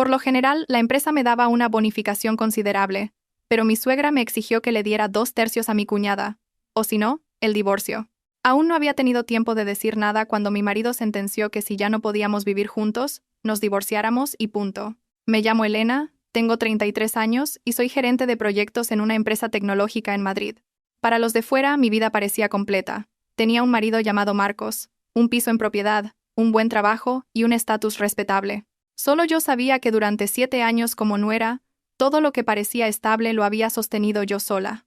Por lo general, la empresa me daba una bonificación considerable, pero mi suegra me exigió que le diera 2/3 a mi cuñada, o si no, el divorcio. Aún no había tenido tiempo de decir nada cuando mi marido sentenció que si ya no podíamos vivir juntos, nos divorciáramos y punto. Me llamo Elena, tengo 33 años y soy gerente de proyectos en una empresa tecnológica en Madrid. Para los de fuera, mi vida parecía completa. Tenía un marido llamado Marcos, un piso en propiedad, un buen trabajo y un estatus respetable. Solo yo sabía que durante 7 años como nuera, todo lo que parecía estable lo había sostenido yo sola.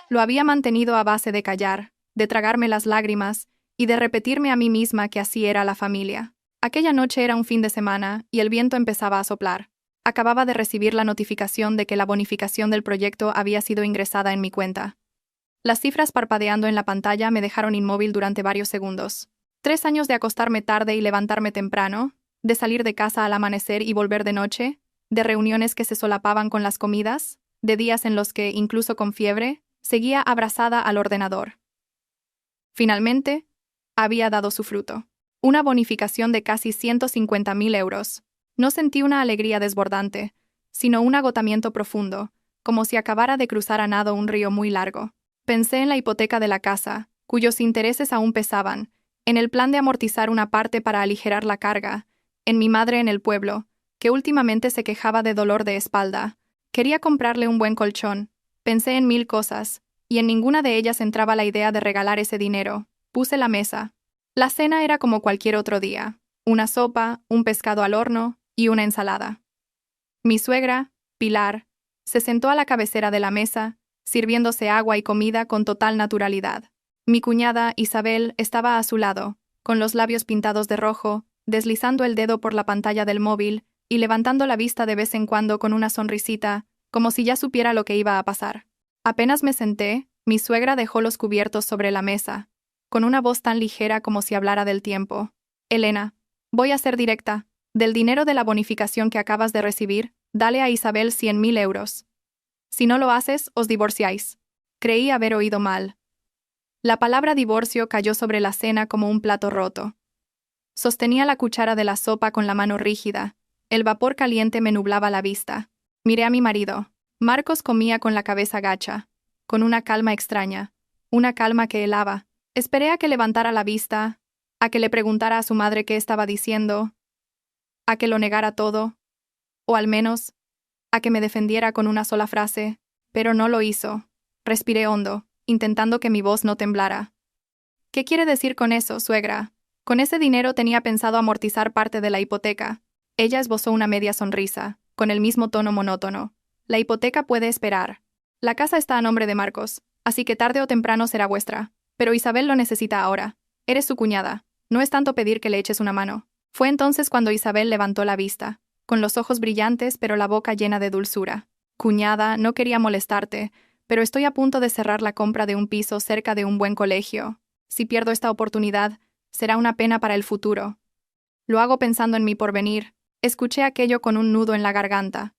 Lo había mantenido a base de callar, de tragarme las lágrimas y de repetirme a mí misma que así era la familia. Aquella noche era un fin de semana y el viento empezaba a soplar. Acababa de recibir la notificación de que la bonificación del proyecto había sido ingresada en mi cuenta. Las cifras parpadeando en la pantalla me dejaron inmóvil durante varios segundos. 3 años de acostarme tarde y levantarme temprano, de salir de casa al amanecer y volver de noche, de reuniones que se solapaban con las comidas, de días en los que, incluso con fiebre, seguía abrazada al ordenador. Finalmente, había dado su fruto. Una bonificación de casi 150.000 euros. No sentí una alegría desbordante, sino un agotamiento profundo, como si acabara de cruzar a nado un río muy largo. Pensé en la hipoteca de la casa, cuyos intereses aún pesaban, en el plan de amortizar una parte para aligerar la carga, en mi madre en el pueblo, que últimamente se quejaba de dolor de espalda. Quería comprarle un buen colchón. Pensé en 1000 cosas, y en ninguna de ellas entraba la idea de regalar ese dinero. Puse la mesa. La cena era como cualquier otro día: una sopa, un pescado al horno y una ensalada. Mi suegra, Pilar, se sentó a la cabecera de la mesa, sirviéndose agua y comida con total naturalidad. Mi cuñada, Isabel, estaba a su lado, con los labios pintados de rojo, deslizando el dedo por la pantalla del móvil y levantando la vista de vez en cuando con una sonrisita, como si ya supiera lo que iba a pasar. Apenas me senté, mi suegra dejó los cubiertos sobre la mesa, con una voz tan ligera como si hablara del tiempo. Elena, voy a ser directa. Del dinero de la bonificación que acabas de recibir, dale a Isabel 100.000 euros. Si no lo haces, os divorciáis. Creí haber oído mal. La palabra divorcio cayó sobre la cena como un plato roto. Sostenía la cuchara de la sopa con la mano rígida. El vapor caliente me nublaba la vista. Miré a mi marido. Marcos comía con la cabeza gacha, con una calma extraña, una calma que helaba. Esperé a que levantara la vista, a que le preguntara a su madre qué estaba diciendo, a que lo negara todo, o al menos, a que me defendiera con una sola frase, pero no lo hizo. Respiré hondo, intentando que mi voz no temblara. ¿Qué quiere decir con eso, suegra? Con ese dinero tenía pensado amortizar parte de la hipoteca. Ella esbozó una media sonrisa, con el mismo tono monótono. La hipoteca puede esperar. La casa está a nombre de Marcos, así que tarde o temprano será vuestra. Pero Isabel lo necesita ahora. Eres su cuñada. No es tanto pedir que le eches una mano. Fue entonces cuando Isabel levantó la vista, con los ojos brillantes pero la boca llena de dulzura. Cuñada, no quería molestarte, pero estoy a punto de cerrar la compra de un piso cerca de un buen colegio. Si pierdo esta oportunidad, será una pena para el futuro. Lo hago pensando en mi porvenir. Escuché aquello con un nudo en la garganta.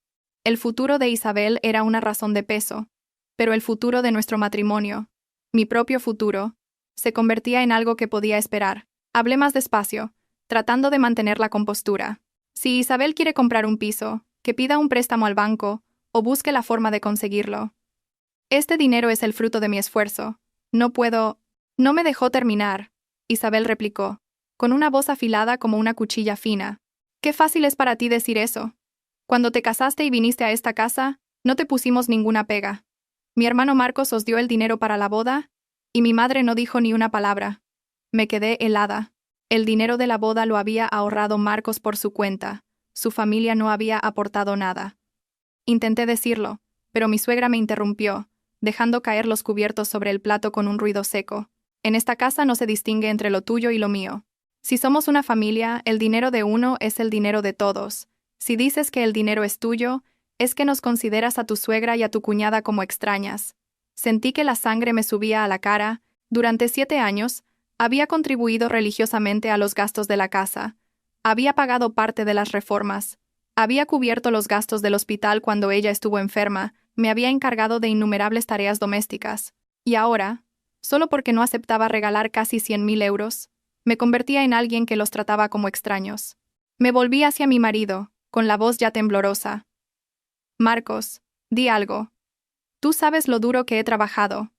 El futuro de Isabel era una razón de peso, pero el futuro de nuestro matrimonio, mi propio futuro, se convertía en algo que podía esperar. Hablé más despacio, tratando de mantener la compostura. Si Isabel quiere comprar un piso, que pida un préstamo al banco o busque la forma de conseguirlo. Este dinero es el fruto de mi esfuerzo. No puedo... No me dejó terminar, Isabel replicó, con una voz afilada como una cuchilla fina. Qué fácil es para ti decir eso. Cuando te casaste y viniste a esta casa, no te pusimos ninguna pega. Mi hermano Marcos os dio el dinero para la boda, y mi madre no dijo ni una palabra. Me quedé helada. El dinero de la boda lo había ahorrado Marcos por su cuenta. Su familia no había aportado nada. Intenté decirlo, pero mi suegra me interrumpió, dejando caer los cubiertos sobre el plato con un ruido seco. En esta casa no se distingue entre lo tuyo y lo mío. Si somos una familia, el dinero de uno es el dinero de todos. Si dices que el dinero es tuyo, es que nos consideras a tu suegra y a tu cuñada como extrañas. Sentí que la sangre me subía a la cara. Durante 7 años, había contribuido religiosamente a los gastos de la casa. Había pagado parte de las reformas. Había cubierto los gastos del hospital cuando ella estuvo enferma. Me había encargado de innumerables tareas domésticas. Y ahora, solo porque no aceptaba regalar casi 100.000 euros, me convertía en alguien que los trataba como extraños. Me volví hacia mi marido, con la voz ya temblorosa. Marcos, di algo. Tú sabes lo duro que he trabajado.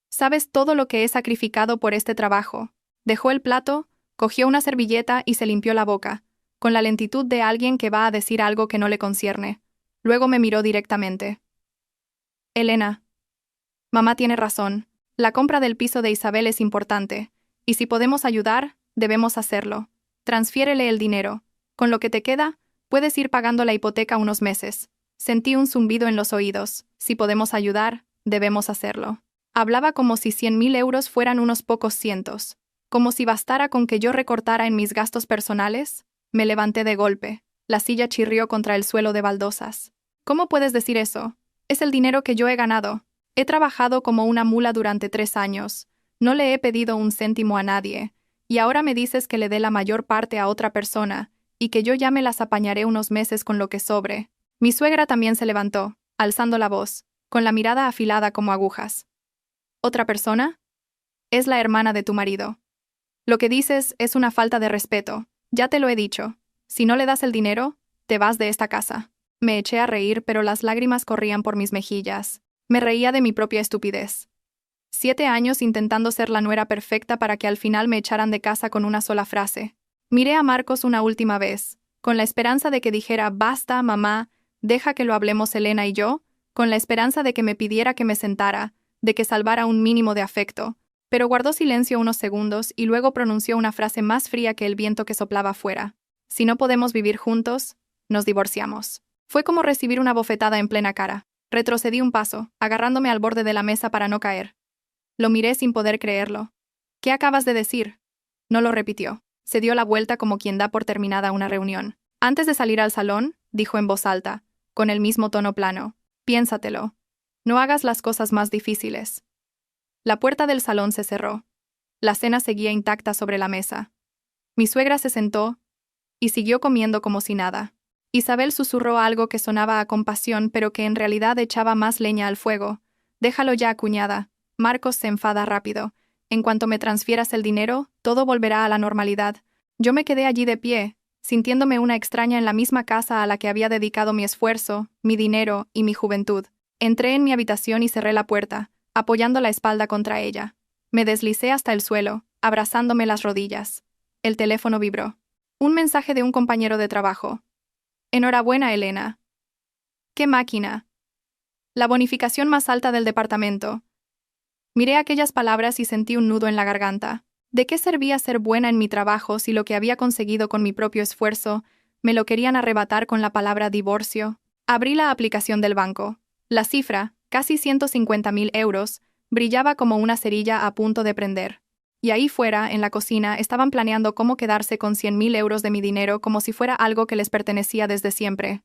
Sabes todo lo que he sacrificado por este trabajo. Dejó el plato, cogió una servilleta y se limpió la boca, con la lentitud de alguien que va a decir algo que no le concierne. Luego me miró directamente. Elena. Mamá tiene razón. La compra del piso de Isabel es importante, y si podemos ayudar, debemos hacerlo. Transfiérele el dinero. Con lo que te queda, puedes ir pagando la hipoteca unos meses. Sentí un zumbido en los oídos. Si podemos ayudar, debemos hacerlo. Hablaba como si 100.000 euros fueran unos pocos cientos. Como si bastara con que yo recortara en mis gastos personales. Me levanté de golpe. La silla chirrió contra el suelo de baldosas. ¿Cómo puedes decir eso? Es el dinero que yo he ganado. He trabajado como una mula durante 3 años. No le he pedido un céntimo a nadie. Y ahora me dices que le dé la mayor parte a otra persona, y que yo ya me las apañaré unos meses con lo que sobre. Mi suegra también se levantó, alzando la voz, con la mirada afilada como agujas. ¿Otra persona? Es la hermana de tu marido. Lo que dices es una falta de respeto. Ya te lo he dicho. Si no le das el dinero, te vas de esta casa. Me eché a reír, pero las lágrimas corrían por mis mejillas. Me reía de mi propia estupidez. 7 años intentando ser la nuera perfecta para que al final me echaran de casa con una sola frase. Miré a Marcos una última vez, con la esperanza de que dijera «Basta, mamá, deja que lo hablemos Elena y yo», con la esperanza de que me pidiera que me sentara, de que salvara un mínimo de afecto, pero guardó silencio unos segundos y luego pronunció una frase más fría que el viento que soplaba afuera. «Si no podemos vivir juntos, nos divorciamos». Fue como recibir una bofetada en plena cara. Retrocedí un paso, agarrándome al borde de la mesa para no caer. Lo miré sin poder creerlo. «¿Qué acabas de decir?» No lo repitió. Se dio la vuelta como quien da por terminada una reunión. Antes de salir al salón, dijo en voz alta, con el mismo tono plano. «Piénsatelo. No hagas las cosas más difíciles». La puerta del salón se cerró. La cena seguía intacta sobre la mesa. Mi suegra se sentó y siguió comiendo como si nada. Isabel susurró algo que sonaba a compasión, pero que en realidad echaba más leña al fuego. «Déjalo ya, cuñada. Marcos se enfada rápido. En cuanto me transfieras el dinero, todo volverá a la normalidad». Yo me quedé allí de pie, sintiéndome una extraña en la misma casa a la que había dedicado mi esfuerzo, mi dinero y mi juventud. Entré en mi habitación y cerré la puerta, apoyando la espalda contra ella. Me deslicé hasta el suelo, abrazándome las rodillas. El teléfono vibró. Un mensaje de un compañero de trabajo. «Enhorabuena, Elena». «¿Qué máquina?» «La bonificación más alta del departamento». Miré aquellas palabras y sentí un nudo en la garganta. ¿De qué servía ser buena en mi trabajo si lo que había conseguido con mi propio esfuerzo me lo querían arrebatar con la palabra divorcio? Abrí la aplicación del banco. La cifra, casi 150.000 euros, brillaba como una cerilla a punto de prender. Y ahí fuera, en la cocina, estaban planeando cómo quedarse con 100.000 euros de mi dinero como si fuera algo que les pertenecía desde siempre.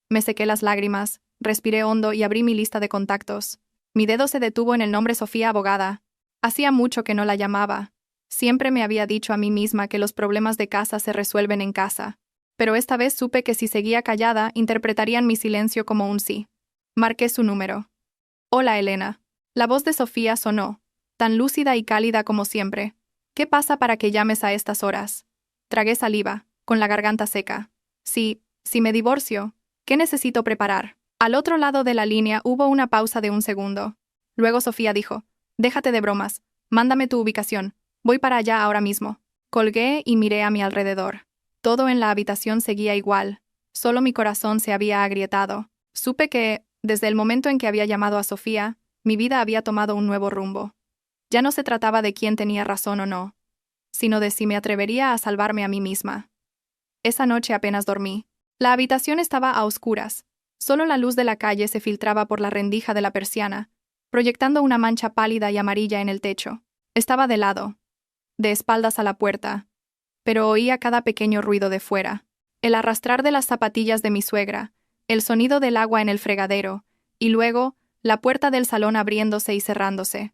Me sequé las lágrimas, respiré hondo y abrí mi lista de contactos. Mi dedo se detuvo en el nombre Sofía Abogada. Hacía mucho que no la llamaba. Siempre me había dicho a mí misma que los problemas de casa se resuelven en casa. Pero esta vez supe que si seguía callada, interpretarían mi silencio como un sí. Marqué su número. «Hola, Elena». La voz de Sofía sonó, tan lúcida y cálida como siempre. «¿Qué pasa para que llames a estas horas?» Tragué saliva, con la garganta seca. Si me divorcio, ¿qué necesito preparar?» Al otro lado de la línea hubo una pausa de un segundo. Luego Sofía dijo, «Déjate de bromas, mándame tu ubicación, voy para allá ahora mismo». Colgué y miré a mi alrededor. Todo en la habitación seguía igual, solo mi corazón se había agrietado. Supe que, desde el momento en que había llamado a Sofía, mi vida había tomado un nuevo rumbo. Ya no se trataba de quién tenía razón o no, sino de si me atrevería a salvarme a mí misma. Esa noche apenas dormí. La habitación estaba a oscuras. Solo la luz de la calle se filtraba por la rendija de la persiana, proyectando una mancha pálida y amarilla en el techo. Estaba de lado, de espaldas a la puerta, pero oía cada pequeño ruido de fuera. El arrastrar de las zapatillas de mi suegra, el sonido del agua en el fregadero, y luego, la puerta del salón abriéndose y cerrándose.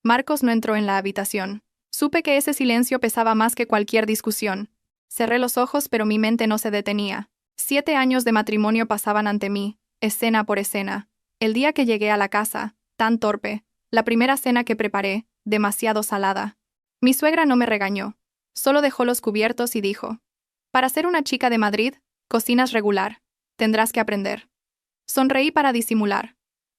Marcos no entró en la habitación. Supe que ese silencio pesaba más que cualquier discusión. Cerré los ojos, pero mi mente no se detenía. 7 años de matrimonio pasaban ante mí, escena por escena. El día que llegué a la casa, tan torpe, la primera cena que preparé, demasiado salada. Mi suegra no me regañó, solo dejó los cubiertos y dijo, «Para ser una chica de Madrid, Cocinas regular. Tendrás que aprender. Sonreí para disimular.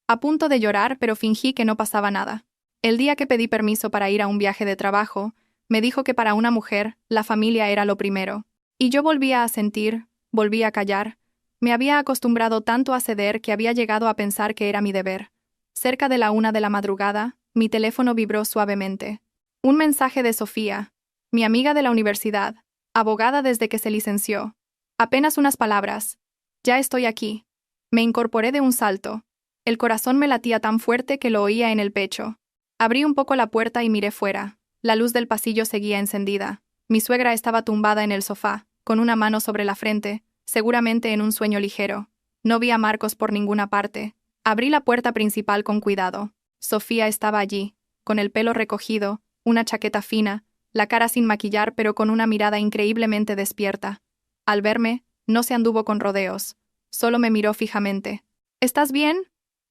A punto de llorar, pero fingí que no pasaba nada. El día que pedí permiso para ir a un viaje de trabajo, me dijo que para una mujer, la familia era lo primero. Y yo volvía a sentir, volví a callar. Me había acostumbrado tanto a ceder que había llegado a pensar que era mi deber. Cerca de la 1 de la madrugada, mi teléfono vibró suavemente. Un mensaje de Sofía, mi amiga de la universidad, abogada desde que se licenció. Apenas unas palabras. Ya estoy aquí. Me incorporé de un salto. El corazón me latía tan fuerte que lo oía en el pecho. Abrí un poco la puerta y miré fuera. La luz del pasillo seguía encendida. Mi suegra estaba tumbada en el sofá, con una mano sobre la frente, seguramente en un sueño ligero. No vi a Marcos por ninguna parte. Abrí la puerta principal con cuidado. Sofía estaba allí, con el pelo recogido, una chaqueta fina, la cara sin maquillar pero con una mirada increíblemente despierta. Al verme, no se anduvo con rodeos. Solo me miró fijamente. ¿Estás bien?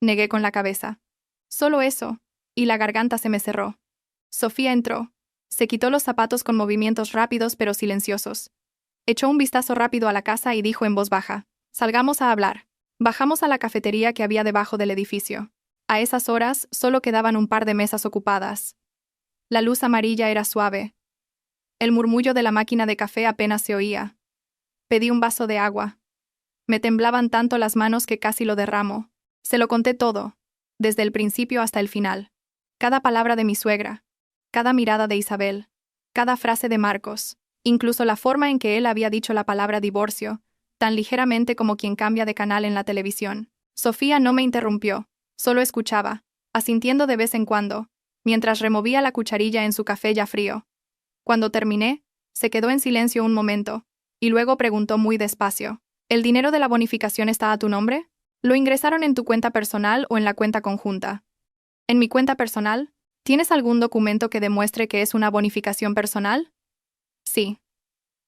Negué con la cabeza. Solo eso. Y la garganta se me cerró. Sofía entró. Se quitó los zapatos con movimientos rápidos pero silenciosos. Echó un vistazo rápido a la casa y dijo en voz baja: «Salgamos a hablar». Bajamos a la cafetería que había debajo del edificio. A esas horas solo quedaban un par de mesas ocupadas. La luz amarilla era suave. El murmullo de la máquina de café apenas se oía. Pedí un vaso de agua. Me temblaban tanto las manos que casi lo derramo. Se lo conté todo, desde el principio hasta el final. Cada palabra de mi suegra, cada mirada de Isabel, cada frase de Marcos, incluso la forma en que él había dicho la palabra divorcio, tan ligeramente como quien cambia de canal en la televisión. Sofía no me interrumpió, solo escuchaba, asintiendo de vez en cuando, mientras removía la cucharilla en su café ya frío. Cuando terminé, se quedó en silencio un momento, y luego preguntó muy despacio: ¿El dinero de la bonificación está a tu nombre? ¿Lo ingresaron en tu cuenta personal o en la cuenta conjunta? ¿En mi cuenta personal? ¿Tienes algún documento que demuestre que es una bonificación personal? Sí.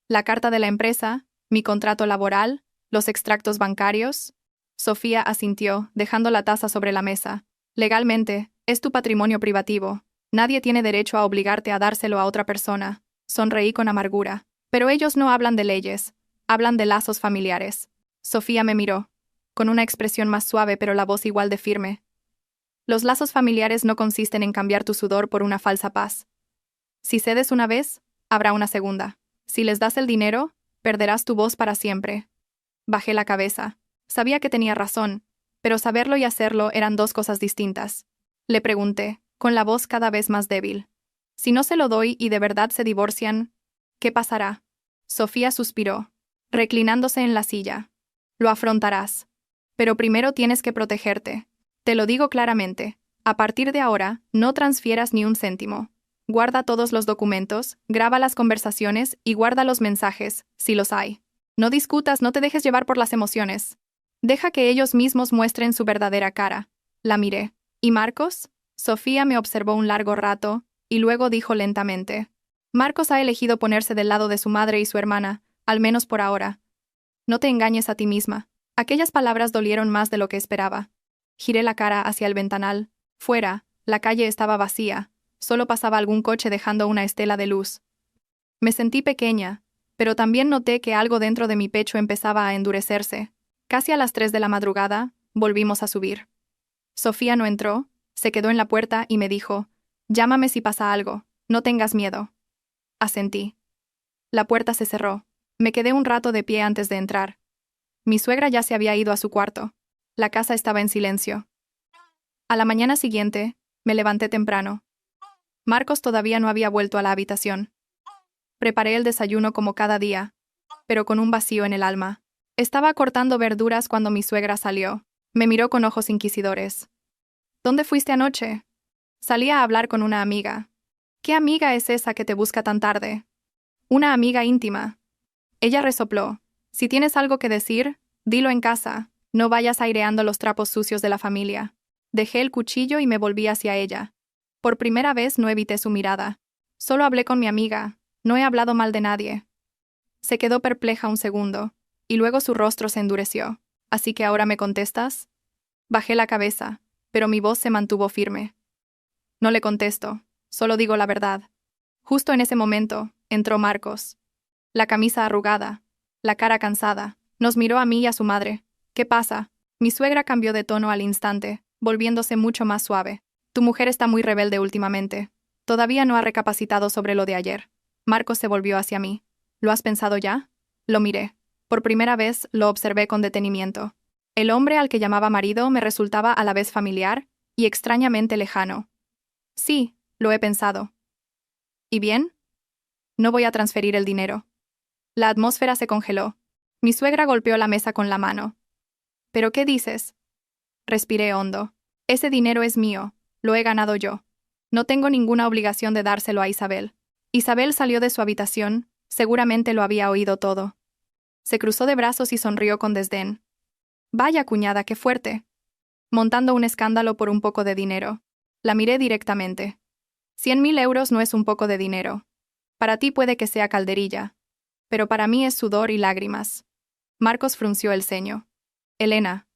La carta de la empresa, mi contrato laboral, los extractos bancarios. Sofía asintió, dejando la taza sobre la mesa. Legalmente, es tu patrimonio privativo. Nadie tiene derecho a obligarte a dárselo a otra persona. Sonreí con amargura. Pero ellos no hablan de leyes, hablan de lazos familiares. Sofía me miró, con una expresión más suave pero la voz igual de firme. Los lazos familiares no consisten en cambiar tu sudor por una falsa paz. Si cedes una vez, habrá una segunda. Si les das el dinero, perderás tu voz para siempre. Bajé la cabeza. Sabía que tenía razón, pero saberlo y hacerlo eran dos cosas distintas. Le pregunté, con la voz cada vez más débil: si no se lo doy y de verdad se divorcian, ¿qué pasará? Sofía suspiró, reclinándose en la silla. Lo afrontarás. Pero primero tienes que protegerte. Te lo digo claramente. A partir de ahora, no transfieras ni un céntimo. Guarda todos los documentos, graba las conversaciones y guarda los mensajes, si los hay. No discutas, no te dejes llevar por las emociones. Deja que ellos mismos muestren su verdadera cara. La miré. ¿Y Marcos? Sofía me observó un largo rato, y luego dijo lentamente: Marcos ha elegido ponerse del lado de su madre y su hermana, al menos por ahora. No te engañes a ti misma. Aquellas palabras dolieron más de lo que esperaba. Giré la cara hacia el ventanal. Fuera, la calle estaba vacía. Solo pasaba algún coche dejando una estela de luz. Me sentí pequeña, pero también noté que algo dentro de mi pecho empezaba a endurecerse. Casi a las 3 de la madrugada, volvimos a subir. Sofía no entró, se quedó en la puerta y me dijo: «Llámame si pasa algo, no tengas miedo». Asentí. La puerta se cerró. Me quedé un rato de pie antes de entrar. Mi suegra ya se había ido a su cuarto. La casa estaba en silencio. A la mañana siguiente, me levanté temprano. Marcos todavía no había vuelto a la habitación. Preparé el desayuno como cada día, pero con un vacío en el alma. Estaba cortando verduras cuando mi suegra salió. Me miró con ojos inquisidores. «¿Dónde fuiste anoche?» «Salí a hablar con una amiga». «¿Qué amiga es esa que te busca tan tarde?» «Una amiga íntima». Ella resopló. «Si tienes algo que decir, dilo en casa. No vayas aireando los trapos sucios de la familia». Dejé el cuchillo y me volví hacia ella. Por primera vez no evité su mirada. «Solo hablé con mi amiga. No he hablado mal de nadie». Se quedó perpleja un segundo, y luego su rostro se endureció. «¿Así que ahora me contestas?» Bajé la cabeza, pero mi voz se mantuvo firme. «No le contesto, solo digo la verdad». Justo en ese momento, entró Marcos. La camisa arrugada, la cara cansada, Nos miró a mí y a su madre. ¿Qué pasa? Mi suegra cambió de tono al instante, volviéndose mucho más suave. Tu mujer está muy rebelde últimamente. Todavía no ha recapacitado sobre lo de ayer. Marcos se volvió hacia mí. ¿Lo has pensado ya? Lo miré. Por primera vez lo observé con detenimiento. El hombre al que llamaba marido me resultaba a la vez familiar y extrañamente lejano. Sí, lo he pensado. ¿Y bien? No voy a transferir el dinero. La atmósfera se congeló. Mi suegra golpeó la mesa con la mano. ¿Pero qué dices? Respiré hondo. Ese dinero es mío, lo he ganado yo. No tengo ninguna obligación de dárselo a Isabel. Isabel salió de su habitación, seguramente lo había oído todo. Se cruzó de brazos y sonrió con desdén. Vaya cuñada, qué fuerte. Montando un escándalo por un poco de dinero. La miré directamente. 100.000 euros no es un poco de dinero. Para ti puede que sea calderilla. Pero para mí es sudor y lágrimas. Marcos frunció el ceño. Elena,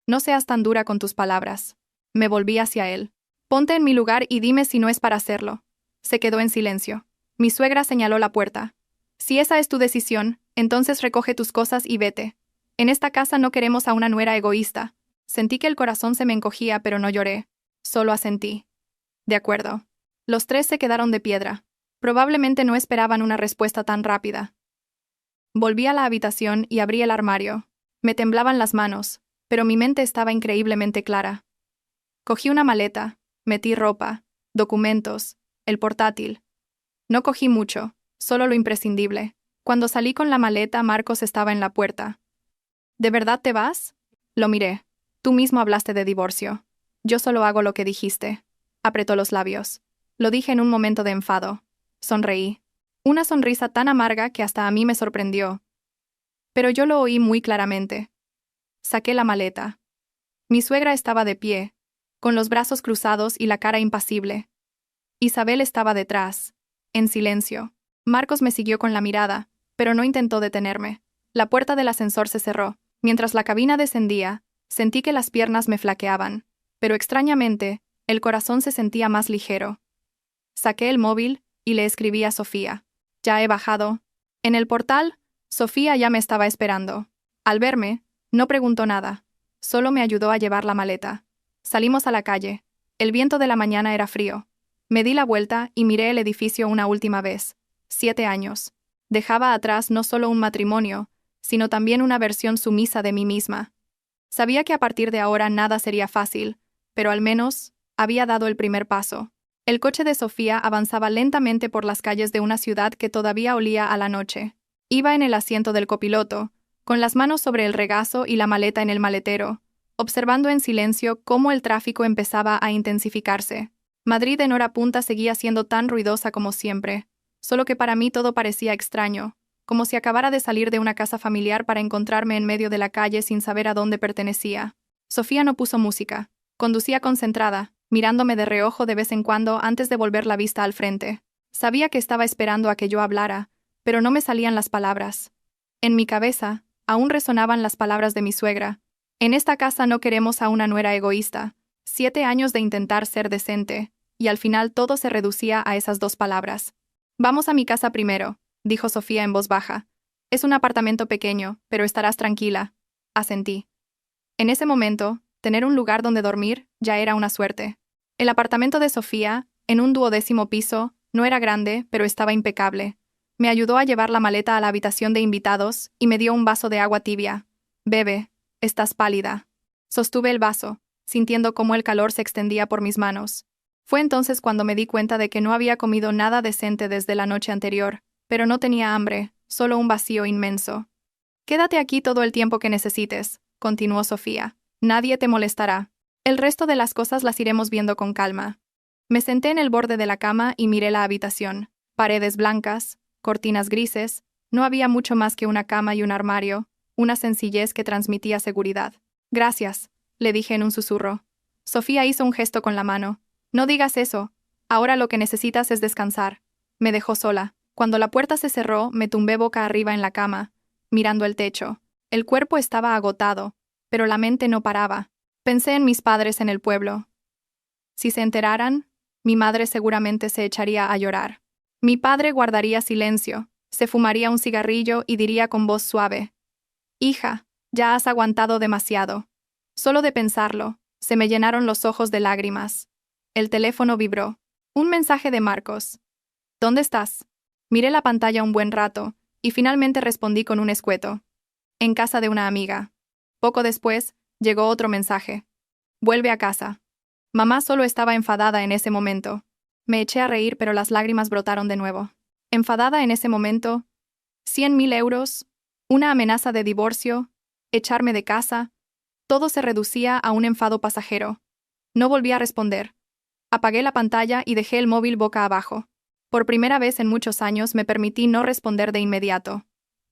no seas tan dura con tus palabras. Me volví hacia él. Ponte en mi lugar y dime si no es para hacerlo. Se quedó en silencio. Mi suegra señaló la puerta. Si esa es tu decisión, entonces recoge tus cosas y vete. En esta casa no queremos a una nuera egoísta. Sentí que el corazón se me encogía, pero no lloré. Solo asentí. De acuerdo. Los tres se quedaron de piedra. Probablemente no esperaban una respuesta tan rápida. Volví a la habitación y abrí el armario. Me temblaban las manos, pero mi mente estaba increíblemente clara. Cogí una maleta, metí ropa, documentos, el portátil. No cogí mucho, solo lo imprescindible. Cuando salí con la maleta, Marcos estaba en la puerta. ¿De verdad te vas? Lo miré. Tú mismo hablaste de divorcio. Yo solo hago lo que dijiste. Apretó los labios. Lo dije en un momento de enfado. Sonreí. Una sonrisa tan amarga que hasta a mí me sorprendió. Pero yo lo oí muy claramente. Saqué la maleta. Mi suegra estaba de pie, con los brazos cruzados y la cara impasible. Isabel estaba detrás, en silencio. Marcos me siguió con la mirada, pero no intentó detenerme. La puerta del ascensor se cerró. Mientras la cabina descendía, sentí que las piernas me flaqueaban, pero extrañamente, el corazón se sentía más ligero. Saqué el móvil y le escribí a Sofía. Ya he bajado. En el portal, Sofía ya me estaba esperando. Al verme, no preguntó nada. Solo me ayudó a llevar la maleta. Salimos a la calle. El viento de la mañana era frío. Me di la vuelta y miré el edificio una última vez. 7 años. Dejaba atrás no solo un matrimonio, sino también una versión sumisa de mí misma. Sabía que a partir de ahora nada sería fácil, pero al menos había dado el primer paso. El coche de Sofía avanzaba lentamente por las calles de una ciudad que todavía olía a la noche. Iba en el asiento del copiloto, con las manos sobre el regazo y la maleta en el maletero, observando en silencio cómo el tráfico empezaba a intensificarse. Madrid en hora punta seguía siendo tan ruidosa como siempre, solo que para mí todo parecía extraño, como si acabara de salir de una casa familiar para encontrarme en medio de la calle sin saber a dónde pertenecía. Sofía no puso música. Conducía concentrada, mirándome de reojo de vez en cuando antes de volver la vista al frente. Sabía que estaba esperando a que yo hablara, pero no me salían las palabras. En mi cabeza, aún resonaban las palabras de mi suegra. En esta casa no queremos a una nuera egoísta. 7 años de intentar ser decente, y al final todo se reducía a esas 2 palabras. Vamos a mi casa primero, dijo Sofía en voz baja. Es un apartamento pequeño, pero estarás tranquila. Asentí. En ese momento, tener un lugar donde dormir ya era una suerte. El apartamento de Sofía, en un 12º piso, no era grande, pero estaba impecable. Me ayudó a llevar la maleta a la habitación de invitados y me dio un vaso de agua tibia. Bebe, estás pálida. Sostuve el vaso, sintiendo cómo el calor se extendía por mis manos. Fue entonces cuando me di cuenta de que no había comido nada decente desde la noche anterior, pero no tenía hambre, solo un vacío inmenso. Quédate aquí todo el tiempo que necesites, continuó Sofía. Nadie te molestará. El resto de las cosas las iremos viendo con calma. Me senté en el borde de la cama y miré la habitación. Paredes blancas, cortinas grises, no había mucho más que una cama y un armario, una sencillez que transmitía seguridad. Gracias, le dije en un susurro. Sofía hizo un gesto con la mano. No digas eso. Ahora lo que necesitas es descansar. Me dejó sola. Cuando la puerta se cerró, me tumbé boca arriba en la cama, mirando el techo. El cuerpo estaba agotado, pero la mente no paraba. Pensé en mis padres en el pueblo. Si se enteraran, mi madre seguramente se echaría a llorar. Mi padre guardaría silencio, se fumaría un cigarrillo y diría con voz suave: Hija, ya has aguantado demasiado. Solo de pensarlo, se me llenaron los ojos de lágrimas. El teléfono vibró. Un mensaje de Marcos. ¿Dónde estás? Miré la pantalla un buen rato, y finalmente respondí con un escueto. En casa de una amiga. Poco después, llegó otro mensaje. Vuelve a casa. Mamá solo estaba enfadada en ese momento. Me eché a reír, pero las lágrimas brotaron de nuevo. Enfadada en ese momento. 100.000 euros, una amenaza de divorcio, echarme de casa. Todo se reducía a un enfado pasajero. No volví a responder. Apagué la pantalla y dejé el móvil boca abajo. Por primera vez en muchos años me permití no responder de inmediato.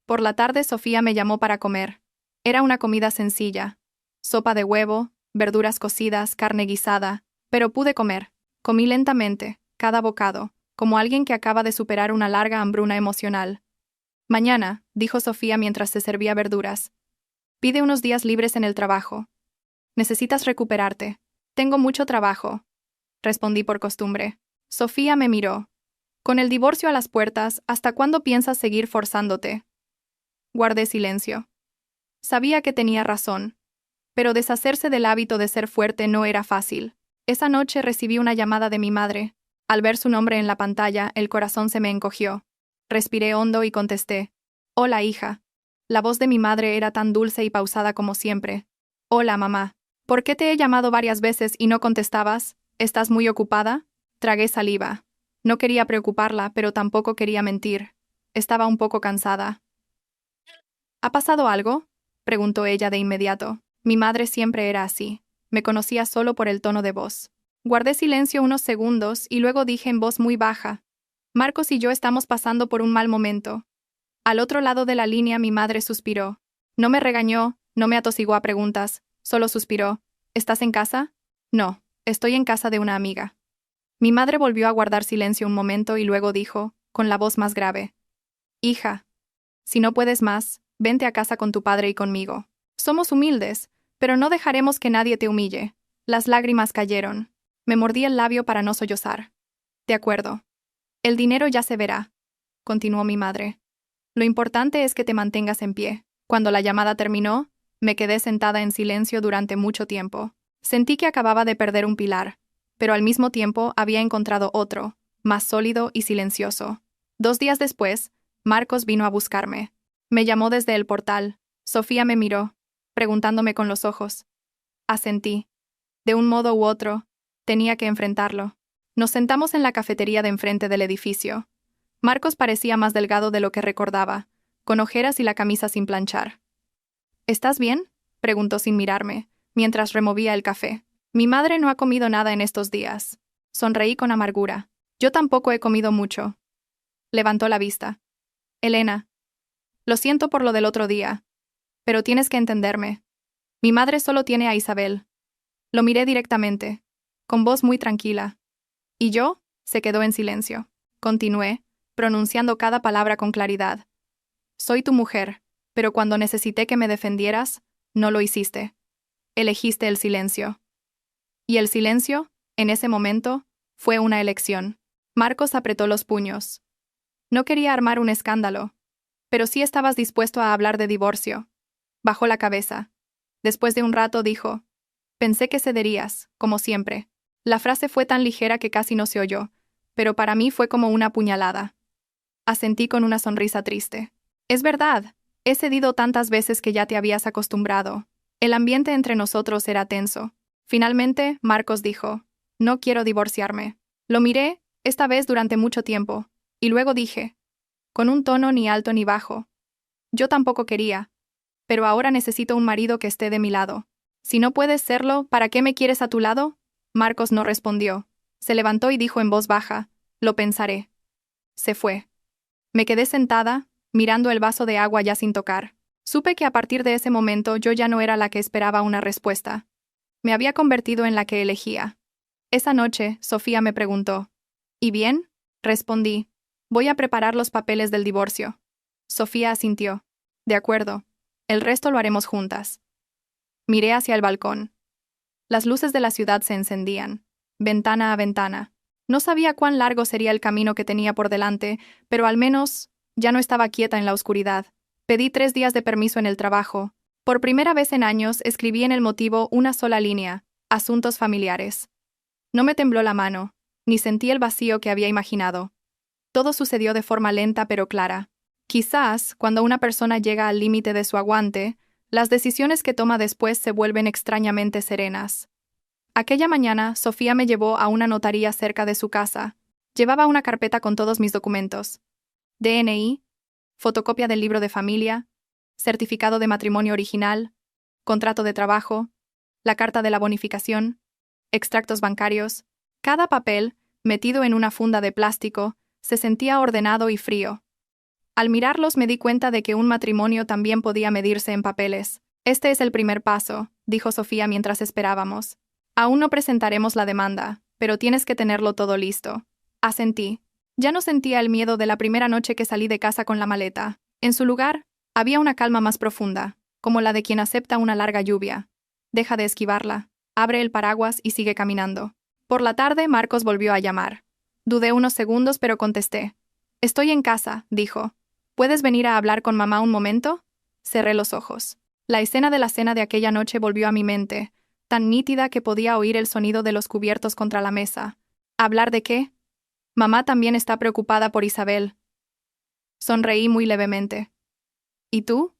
Por la tarde Sofía me llamó para comer. Era una comida sencilla. Sopa de huevo, verduras cocidas, carne guisada, pero pude comer. Comí lentamente, cada bocado, como alguien que acaba de superar una larga hambruna emocional. Mañana, dijo Sofía mientras se servía verduras. Pide unos días libres en el trabajo. Necesitas recuperarte. Tengo mucho trabajo. Respondí por costumbre. Sofía me miró. Con el divorcio a las puertas, ¿hasta cuándo piensas seguir forzándote? Guardé silencio. Sabía que tenía razón. Pero deshacerse del hábito de ser fuerte no era fácil. Esa noche recibí una llamada de mi madre. Al ver su nombre en la pantalla, el corazón se me encogió. Respiré hondo y contesté. Hola, hija. La voz de mi madre era tan dulce y pausada como siempre. Hola, mamá. ¿Por qué te he llamado varias veces y no contestabas? ¿Estás muy ocupada? Tragué saliva. No quería preocuparla, pero tampoco quería mentir. Estaba un poco cansada. ¿Ha pasado algo? Preguntó ella de inmediato. Mi madre siempre era así. Me conocía solo por el tono de voz. Guardé silencio unos segundos y luego dije en voz muy baja. Marcos y yo estamos pasando por un mal momento. Al otro lado de la línea mi madre suspiró. No me regañó, no me atosigó a preguntas, solo suspiró. ¿Estás en casa? No, estoy en casa de una amiga. Mi madre volvió a guardar silencio un momento y luego dijo, con la voz más grave. Hija, si no puedes más, vente a casa con tu padre y conmigo. Somos humildes, pero no dejaremos que nadie te humille. Las lágrimas cayeron. Me mordí el labio para no sollozar. De acuerdo. El dinero ya se verá, continuó mi madre. Lo importante es que te mantengas en pie. Cuando la llamada terminó, me quedé sentada en silencio durante mucho tiempo. Sentí que acababa de perder un pilar, pero al mismo tiempo había encontrado otro, más sólido y silencioso. 2 días después, Marcos vino a buscarme. Me llamó desde el portal. Sofía me miró, preguntándome con los ojos. Asentí. De un modo u otro, tenía que enfrentarlo. Nos sentamos en la cafetería de enfrente del edificio. Marcos parecía más delgado de lo que recordaba, con ojeras y la camisa sin planchar. ¿Estás bien? Preguntó sin mirarme, mientras removía el café. Mi madre no ha comido nada en estos días. Sonreí con amargura. Yo tampoco he comido mucho. Levantó la vista. Elena. Lo siento por lo del otro día. Pero tienes que entenderme. Mi madre solo tiene a Isabel. Lo miré directamente, con voz muy tranquila. ¿Y yo? Se quedó en silencio. Continué, pronunciando cada palabra con claridad. Soy tu mujer, pero cuando necesité que me defendieras, no lo hiciste. Elegiste el silencio. Y el silencio, en ese momento, fue una elección. Marcos apretó los puños. No quería armar un escándalo, pero sí estabas dispuesto a hablar de divorcio. Bajó la cabeza. Después de un rato dijo, pensé que cederías, como siempre. La frase fue tan ligera que casi no se oyó, pero para mí fue como una puñalada. Asentí con una sonrisa triste. Es verdad, he cedido tantas veces que ya te habías acostumbrado. El ambiente entre nosotros era tenso. Finalmente, Marcos dijo, no quiero divorciarme. Lo miré, esta vez durante mucho tiempo, y luego dije, con un tono ni alto ni bajo. Yo tampoco quería, pero ahora necesito un marido que esté de mi lado. Si no puedes serlo, ¿para qué me quieres a tu lado? Marcos no respondió. Se levantó y dijo en voz baja, lo pensaré. Se fue. Me quedé sentada, mirando el vaso de agua ya sin tocar. Supe que a partir de ese momento yo ya no era la que esperaba una respuesta. Me había convertido en la que elegía. Esa noche, Sofía me preguntó. ¿Y bien? Respondí. Voy a preparar los papeles del divorcio. Sofía asintió. De acuerdo. El resto lo haremos juntas. Miré hacia el balcón. Las luces de la ciudad se encendían, ventana a ventana. No sabía cuán largo sería el camino que tenía por delante, pero al menos ya no estaba quieta en la oscuridad. Pedí 3 días de permiso en el trabajo. Por primera vez en años escribí en el motivo una sola línea: asuntos familiares. No me tembló la mano, ni sentí el vacío que había imaginado. Todo sucedió de forma lenta pero clara. Quizás, cuando una persona llega al límite de su aguante, las decisiones que toma después se vuelven extrañamente serenas. Aquella mañana, Sofía me llevó a una notaría cerca de su casa. Llevaba una carpeta con todos mis documentos: DNI, fotocopia del libro de familia, certificado de matrimonio original, contrato de trabajo, la carta de la bonificación, extractos bancarios. Cada papel, metido en una funda de plástico, se sentía ordenado y frío. Al mirarlos me di cuenta de que un matrimonio también podía medirse en papeles. Este es el primer paso, dijo Sofía mientras esperábamos. Aún no presentaremos la demanda, pero tienes que tenerlo todo listo. Asentí. Ya no sentía el miedo de la primera noche que salí de casa con la maleta. En su lugar, había una calma más profunda, como la de quien acepta una larga lluvia. Deja de esquivarla, abre el paraguas y sigue caminando. Por la tarde, Marcos volvió a llamar. Dudé unos segundos, pero contesté. Estoy en casa, dijo. ¿Puedes venir a hablar con mamá un momento? Cerré los ojos. La escena de la cena de aquella noche volvió a mi mente, tan nítida que podía oír el sonido de los cubiertos contra la mesa. ¿Hablar de qué? Mamá también está preocupada por Isabel. Sonreí muy levemente. ¿Y tú?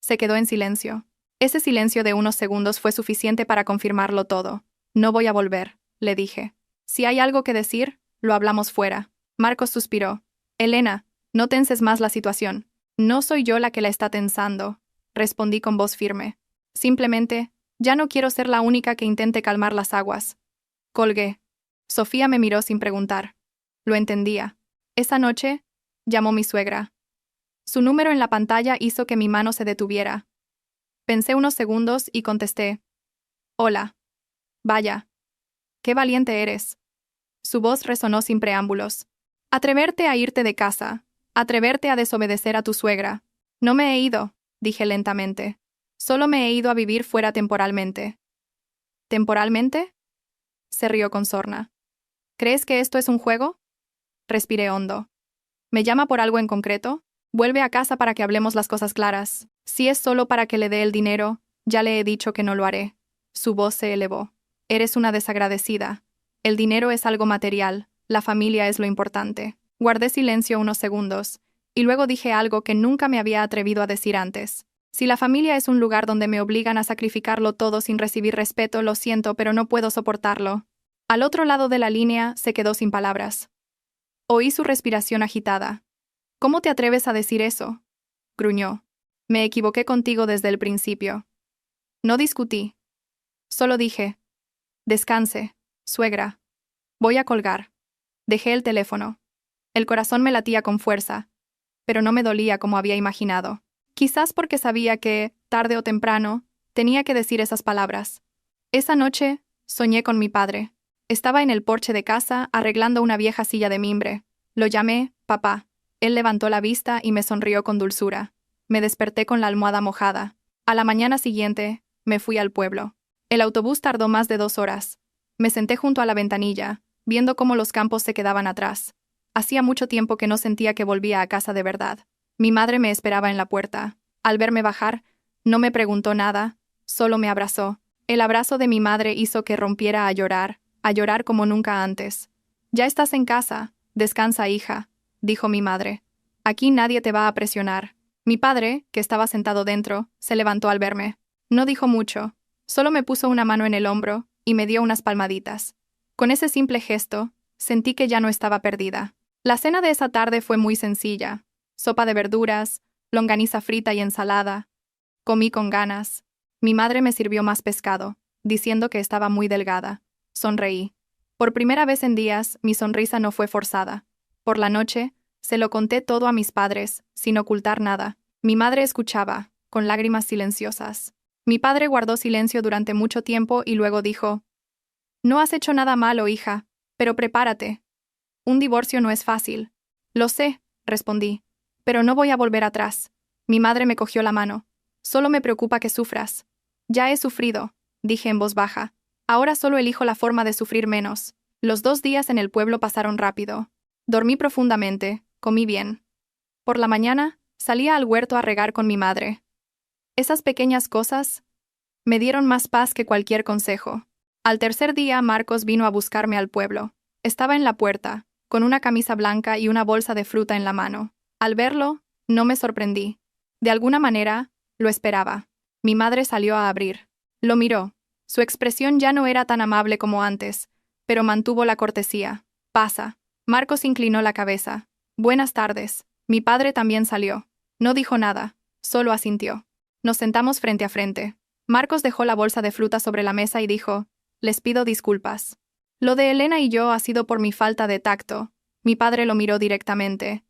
Se quedó en silencio. Ese silencio de unos segundos fue suficiente para confirmarlo todo. No voy a volver, le dije. Si hay algo que decir, lo hablamos fuera. Marcos suspiró. Elena, no tenses más la situación. No soy yo la que la está tensando, respondí con voz firme. Simplemente, ya no quiero ser la única que intente calmar las aguas. Colgué. Sofía me miró sin preguntar. Lo entendía. Esa noche, llamó mi suegra. Su número en la pantalla hizo que mi mano se detuviera. Pensé unos segundos y contesté. Hola. Vaya. Qué valiente eres. Su voz resonó sin preámbulos. Atreverte a irte de casa. Atreverte a desobedecer a tu suegra. No me he ido, dije lentamente. Solo me he ido a vivir fuera temporalmente. ¿Temporalmente? Se rió con sorna. ¿Crees que esto es un juego? Respiré hondo. ¿Me llama por algo en concreto? Vuelve a casa para que hablemos las cosas claras. Si es solo para que le dé el dinero, ya le he dicho que no lo haré. Su voz se elevó. Eres una desagradecida. El dinero es algo material, la familia es lo importante. Guardé silencio unos segundos, y luego dije algo que nunca me había atrevido a decir antes. Si la familia es un lugar donde me obligan a sacrificarlo todo sin recibir respeto, lo siento, pero no puedo soportarlo. Al otro lado de la línea se quedó sin palabras. Oí su respiración agitada. ¿Cómo te atreves a decir eso? Gruñó. Me equivoqué contigo desde el principio. No discutí. Solo dije. Descanse, suegra. Voy a colgar. Dejé el teléfono. El corazón me latía con fuerza, pero no me dolía como había imaginado. Quizás porque sabía que, tarde o temprano, tenía que decir esas palabras. Esa noche, soñé con mi padre. Estaba en el porche de casa arreglando una vieja silla de mimbre. Lo llamé, papá. Él levantó la vista y me sonrió con dulzura. Me desperté con la almohada mojada. A la mañana siguiente, me fui al pueblo. El autobús tardó más de 2 horas. Me senté junto a la ventanilla, viendo cómo los campos se quedaban atrás. Hacía mucho tiempo que no sentía que volvía a casa de verdad. Mi madre me esperaba en la puerta. Al verme bajar, no me preguntó nada, solo me abrazó. El abrazo de mi madre hizo que rompiera a llorar como nunca antes. Ya estás en casa, descansa, hija, dijo mi madre. Aquí nadie te va a presionar. Mi padre, que estaba sentado dentro, se levantó al verme. No dijo mucho, solo me puso una mano en el hombro y me dio unas palmaditas. Con ese simple gesto, sentí que ya no estaba perdida. La cena de esa tarde fue muy sencilla. Sopa de verduras, longaniza frita y ensalada. Comí con ganas. Mi madre me sirvió más pescado, diciendo que estaba muy delgada. Sonreí. Por primera vez en días, mi sonrisa no fue forzada. Por la noche, se lo conté todo a mis padres, sin ocultar nada. Mi madre escuchaba, con lágrimas silenciosas. Mi padre guardó silencio durante mucho tiempo y luego dijo: No has hecho nada malo, hija, pero prepárate. Un divorcio no es fácil. Lo sé, respondí, pero no voy a volver atrás. Mi madre me cogió la mano. Solo me preocupa que sufras. Ya he sufrido, dije en voz baja. Ahora solo elijo la forma de sufrir menos. Los 2 días en el pueblo pasaron rápido. Dormí profundamente, comí bien. Por la mañana, Salía al huerto a regar con mi madre. Esas pequeñas cosas me dieron más paz que cualquier consejo. Al tercer día, Marcos vino a buscarme al pueblo. Estaba en la puerta, con una camisa blanca y una bolsa de fruta en la mano. Al verlo, no me sorprendí. De alguna manera, lo esperaba. Mi madre salió a abrir. Lo miró. Su expresión ya no era tan amable como antes, pero mantuvo la cortesía. Pasa. Marcos inclinó la cabeza. Buenas tardes. Mi padre también salió. No dijo nada, solo asintió. Nos sentamos frente a frente. Marcos dejó la bolsa de fruta sobre la mesa y dijo, les pido disculpas. Lo de Elena y yo ha sido por mi falta de tacto. Mi padre lo miró directamente.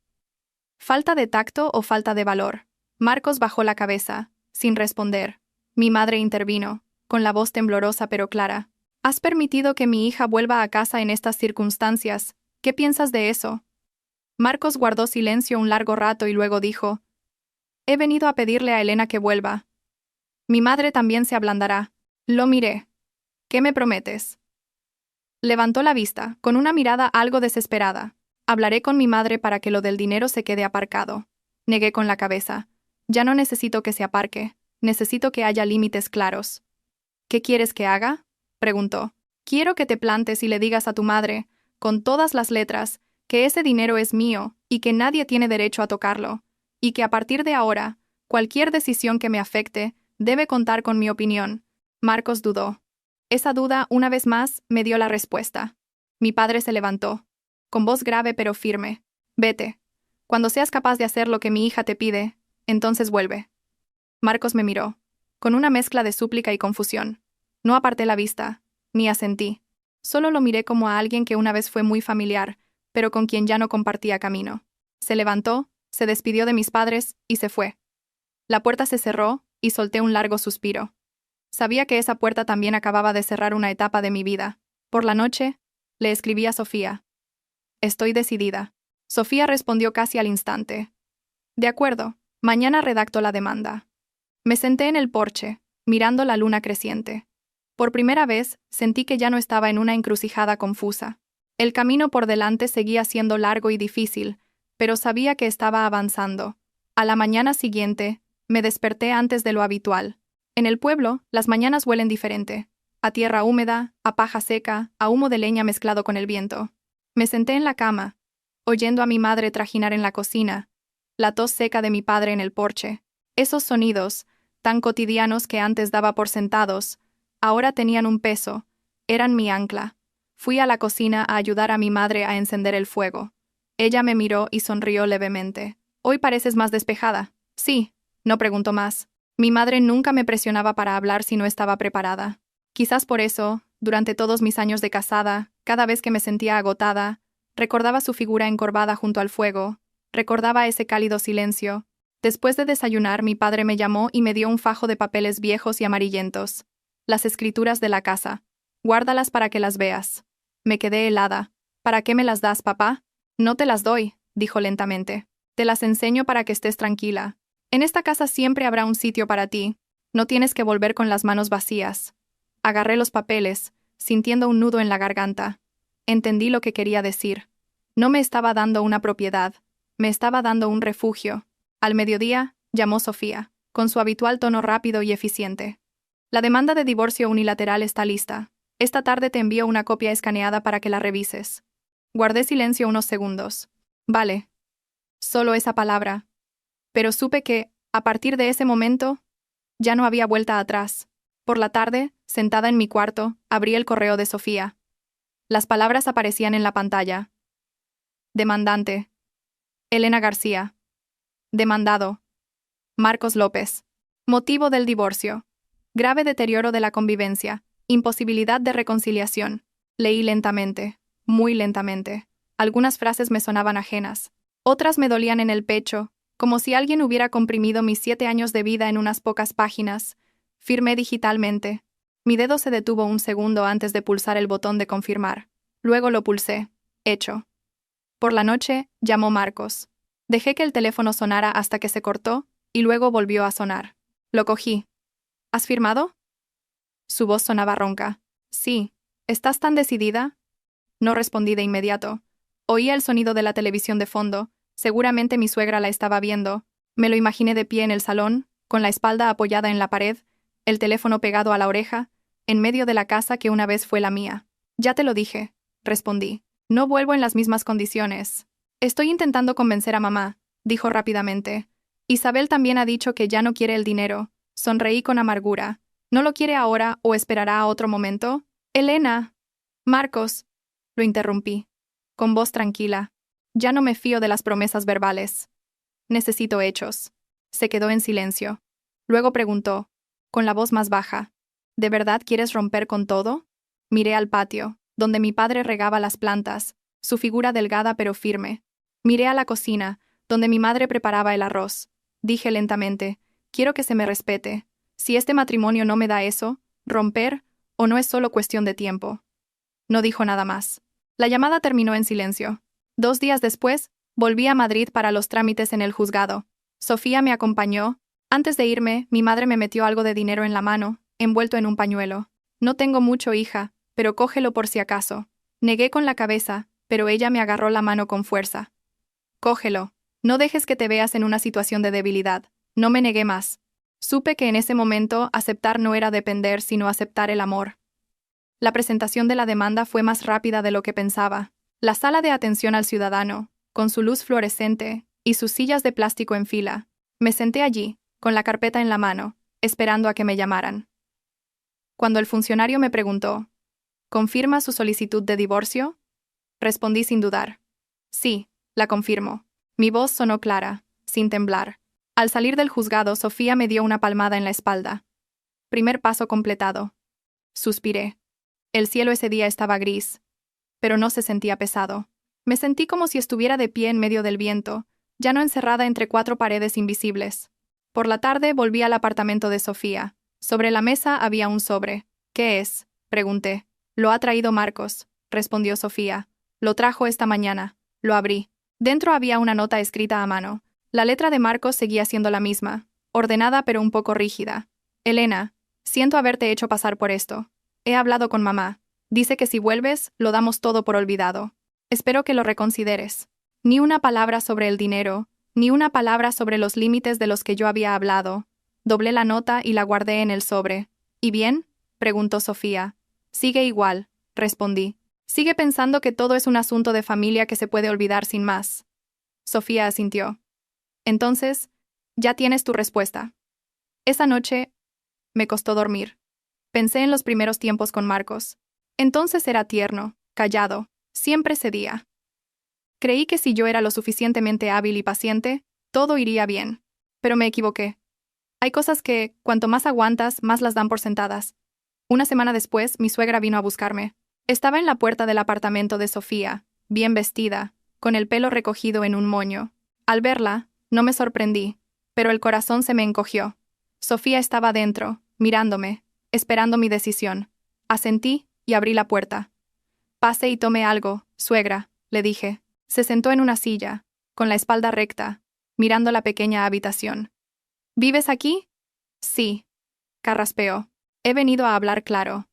¿Falta de tacto o falta de valor? Marcos bajó la cabeza, sin responder. Mi madre intervino, con la voz temblorosa pero clara. ¿Has permitido que mi hija vuelva a casa en estas circunstancias? ¿Qué piensas de eso? Marcos guardó silencio un largo rato y luego dijo, he venido a pedirle a Elena que vuelva. Mi madre también se ablandará. Lo miré. ¿Qué me prometes? Levantó la vista, con una mirada algo desesperada. Hablaré con mi madre para que lo del dinero se quede aparcado. Negué con la cabeza. Ya no necesito que se aparque. Necesito que haya límites claros. ¿Qué quieres que haga? Preguntó. Quiero que te plantes y le digas a tu madre, con todas las letras, que ese dinero es mío y que nadie tiene derecho a tocarlo, y que a partir de ahora, cualquier decisión que me afecte debe contar con mi opinión. Marcos dudó. Esa duda, una vez más, me dio la respuesta. Mi padre se levantó, con voz grave pero firme. Vete. Cuando seas capaz de hacer lo que mi hija te pide, entonces vuelve. Marcos me miró, con una mezcla de súplica y confusión. No aparté la vista, ni asentí. Solo lo miré como a alguien que una vez fue muy familiar, pero con quien ya no compartía camino. Se levantó, se despidió de mis padres y se fue. La puerta se cerró y solté un largo suspiro. Sabía que esa puerta también acababa de cerrar una etapa de mi vida. Por la noche, le escribí a Sofía. Estoy decidida. Sofía respondió casi al instante. De acuerdo, mañana redacto la demanda. Me senté en el porche, mirando la luna creciente. Por primera vez, sentí que ya no estaba en una encrucijada confusa. El camino por delante seguía siendo largo y difícil, pero sabía que estaba avanzando. A la mañana siguiente, me desperté antes de lo habitual. En el pueblo, las mañanas huelen diferente. A tierra húmeda, a paja seca, a humo de leña mezclado con el viento. Me senté en la cama, oyendo a mi madre trajinar en la cocina, la tos seca de mi padre en el porche. Esos sonidos, tan cotidianos que antes daba por sentados, ahora tenían un peso, eran mi ancla. Fui a la cocina a ayudar a mi madre a encender el fuego. Ella me miró y sonrió levemente. Hoy pareces más despejada. Sí, no preguntó más. Mi madre nunca me presionaba para hablar si no estaba preparada. Quizás por eso, durante todos mis años de casada, cada vez que me sentía agotada, recordaba su figura encorvada junto al fuego, recordaba ese cálido silencio. Después de desayunar, mi padre me llamó y me dio un fajo de papeles viejos y amarillentos. Las escrituras de la casa. Guárdalas para que las veas. Me quedé helada. ¿Para qué me las das, papá? No te las doy, dijo lentamente. Te las enseño para que estés tranquila. En esta casa siempre habrá un sitio para ti. No tienes que volver con las manos vacías. Agarré los papeles, sintiendo un nudo en la garganta. Entendí lo que quería decir. No me estaba dando una propiedad, me estaba dando un refugio. Al mediodía, llamó Sofía, con su habitual tono rápido y eficiente. La demanda de divorcio unilateral está lista. Esta tarde te envío una copia escaneada para que la revises. Guardé silencio unos segundos. Vale. Solo esa palabra. Pero supe que, a partir de ese momento, ya no había vuelta atrás. Por la tarde, sentada en mi cuarto, abrí el correo de Sofía. Las palabras aparecían en la pantalla. Demandante. Elena García. Demandado. Marcos López. Motivo del divorcio. Grave deterioro de la convivencia. Imposibilidad de reconciliación. Leí lentamente, muy lentamente. Algunas frases me sonaban ajenas. Otras me dolían en el pecho, como si alguien hubiera comprimido mis 7 años de vida en unas pocas páginas. Firmé digitalmente. Mi dedo se detuvo un segundo antes de pulsar el botón de confirmar. Luego lo pulsé. Hecho. Por la noche, llamó Marcos. Dejé que el teléfono sonara hasta que se cortó, y luego volvió a sonar. Lo cogí. ¿Has firmado? Su voz sonaba ronca. Sí. ¿Estás tan decidida? No respondí de inmediato. Oía el sonido de la televisión de fondo. Seguramente mi suegra la estaba viendo. Me lo imaginé de pie en el salón, con la espalda apoyada en la pared, el teléfono pegado a la oreja, en medio de la casa que una vez fue la mía. Ya te lo dije, respondí. No vuelvo en las mismas condiciones. Estoy intentando convencer a mamá, dijo rápidamente. Isabel también ha dicho que ya no quiere el dinero. Sonreí con amargura. ¿No lo quiere ahora o esperará a otro momento? Elena. Marcos. Lo interrumpí, con voz tranquila. Ya no me fío de las promesas verbales. Necesito hechos. Se quedó en silencio. Luego preguntó, con la voz más baja, ¿de verdad quieres romper con todo? Miré al patio, donde mi padre regaba las plantas, su figura delgada pero firme. Miré a la cocina, donde mi madre preparaba el arroz. Dije lentamente, quiero que se me respete. Si este matrimonio no me da eso, romper, o no es solo cuestión de tiempo. No dijo nada más. La llamada terminó en silencio. 2 días después, volví a Madrid para los trámites en el juzgado. Sofía me acompañó. Antes de irme, mi madre me metió algo de dinero en la mano, envuelto en un pañuelo. No tengo mucho, hija, pero cógelo por si acaso. Negué con la cabeza, pero ella me agarró la mano con fuerza. Cógelo. No dejes que te veas en una situación de debilidad. No me negué más. Supe que en ese momento aceptar no era depender, sino aceptar el amor. La presentación de la demanda fue más rápida de lo que pensaba. La sala de atención al ciudadano, con su luz fluorescente y sus sillas de plástico en fila. Me senté allí, con la carpeta en la mano, esperando a que me llamaran. Cuando el funcionario me preguntó, ¿confirma su solicitud de divorcio? Respondí sin dudar. Sí, la confirmo. Mi voz sonó clara, sin temblar. Al salir del juzgado, Sofía me dio una palmada en la espalda. Primer paso completado. Suspiré. El cielo ese día estaba gris, pero no se sentía pesado. Me sentí como si estuviera de pie en medio del viento, ya no encerrada entre 4 paredes invisibles. Por la tarde volví al apartamento de Sofía. Sobre la mesa había un sobre. ¿Qué es?, pregunté. Lo ha traído Marcos, respondió Sofía. Lo trajo esta mañana. Lo abrí. Dentro había una nota escrita a mano. La letra de Marcos seguía siendo la misma, ordenada pero un poco rígida. Elena, siento haberte hecho pasar por esto. He hablado con mamá. Dice que si vuelves, lo damos todo por olvidado. Espero que lo reconsideres. Ni una palabra sobre el dinero, ni una palabra sobre los límites de los que yo había hablado. Doblé la nota y la guardé en el sobre. ¿Y bien?, preguntó Sofía. Sigue igual, respondí. Sigue pensando que todo es un asunto de familia que se puede olvidar sin más. Sofía asintió. Entonces, ya tienes tu respuesta. Esa noche, me costó dormir. Pensé en los primeros tiempos con Marcos. Entonces era tierno, callado, siempre cedía. Creí que si yo era lo suficientemente hábil y paciente, todo iría bien. Pero me equivoqué. Hay cosas que, cuanto más aguantas, más las dan por sentadas. Una semana después, mi suegra vino a buscarme. Estaba en la puerta del apartamento de Sofía, bien vestida, con el pelo recogido en un moño. Al verla, no me sorprendí, pero el corazón se me encogió. Sofía estaba dentro, mirándome, esperando mi decisión. Asentí y abrí la puerta. Pase y tome algo, suegra, le dije. Se sentó en una silla, con la espalda recta, mirando la pequeña habitación. ¿Vives aquí? Sí, carraspeó. He venido a hablar claro.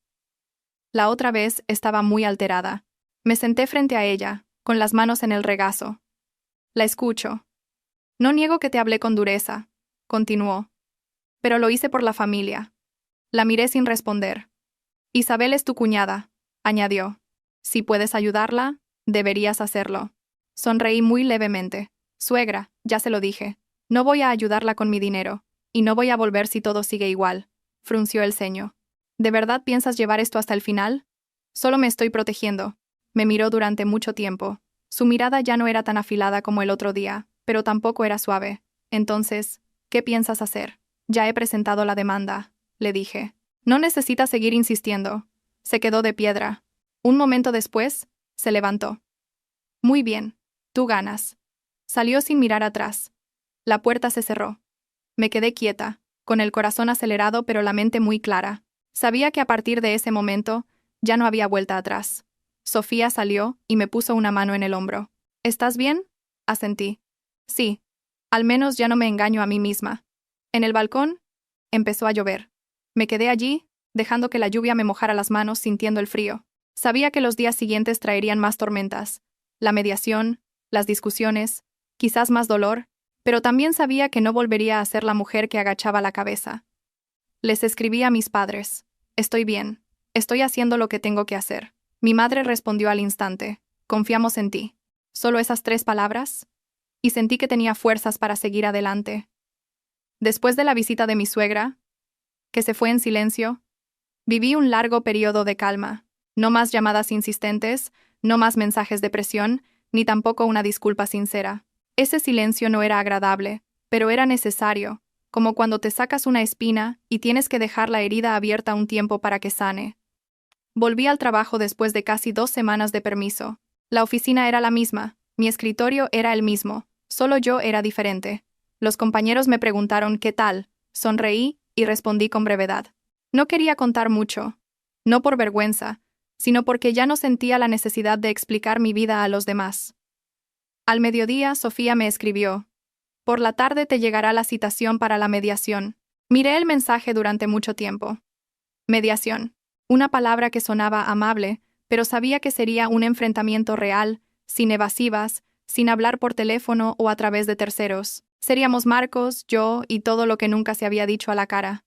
La otra vez estaba muy alterada. Me senté frente a ella, con las manos en el regazo. La escucho. No niego que te hablé con dureza, continuó. Pero lo hice por la familia. La miré sin responder. Isabel es tu cuñada, añadió. Si puedes ayudarla, deberías hacerlo. Sonreí muy levemente. Suegra, ya se lo dije. No voy a ayudarla con mi dinero, y no voy a volver si todo sigue igual. Frunció el ceño. ¿De verdad piensas llevar esto hasta el final? Solo me estoy protegiendo. Me miró durante mucho tiempo. Su mirada ya no era tan afilada como el otro día, pero tampoco era suave. Entonces, ¿qué piensas hacer? Ya he presentado la demanda, le dije. No necesitas seguir insistiendo. Se quedó de piedra. Un momento después, se levantó. Muy bien, tú ganas. Salió sin mirar atrás. La puerta se cerró. Me quedé quieta, con el corazón acelerado pero la mente muy clara. Sabía que a partir de ese momento, ya no había vuelta atrás. Sofía salió y me puso una mano en el hombro. ¿Estás bien?, asentí. Sí. Al menos ya no me engaño a mí misma. En el balcón, empezó a llover. Me quedé allí, dejando que la lluvia me mojara las manos, sintiendo el frío. Sabía que los días siguientes traerían más tormentas. La mediación, las discusiones, quizás más dolor, pero también sabía que no volvería a ser la mujer que agachaba la cabeza. Les escribí a mis padres. Estoy bien. Estoy haciendo lo que tengo que hacer. Mi madre respondió al instante. Confiamos en ti. ¿Solo esas 3 palabras? Y sentí que tenía fuerzas para seguir adelante. Después de la visita de mi suegra, que se fue en silencio, viví un largo periodo de calma. No más llamadas insistentes, no más mensajes de presión, ni tampoco una disculpa sincera. Ese silencio no era agradable, pero era necesario, como cuando te sacas una espina y tienes que dejar la herida abierta un tiempo para que sane. Volví al trabajo después de casi 2 semanas de permiso. La oficina era la misma, mi escritorio era el mismo, solo yo era diferente. Los compañeros me preguntaron qué tal, sonreí y respondí con brevedad. No quería contar mucho, no por vergüenza, sino porque ya no sentía la necesidad de explicar mi vida a los demás. Al mediodía, Sofía me escribió. Por la tarde te llegará la citación para la mediación. Miré el mensaje durante mucho tiempo. Mediación. Una palabra que sonaba amable, pero sabía que sería un enfrentamiento real, sin evasivas, sin hablar por teléfono o a través de terceros. Seríamos Marcos, yo y todo lo que nunca se había dicho a la cara.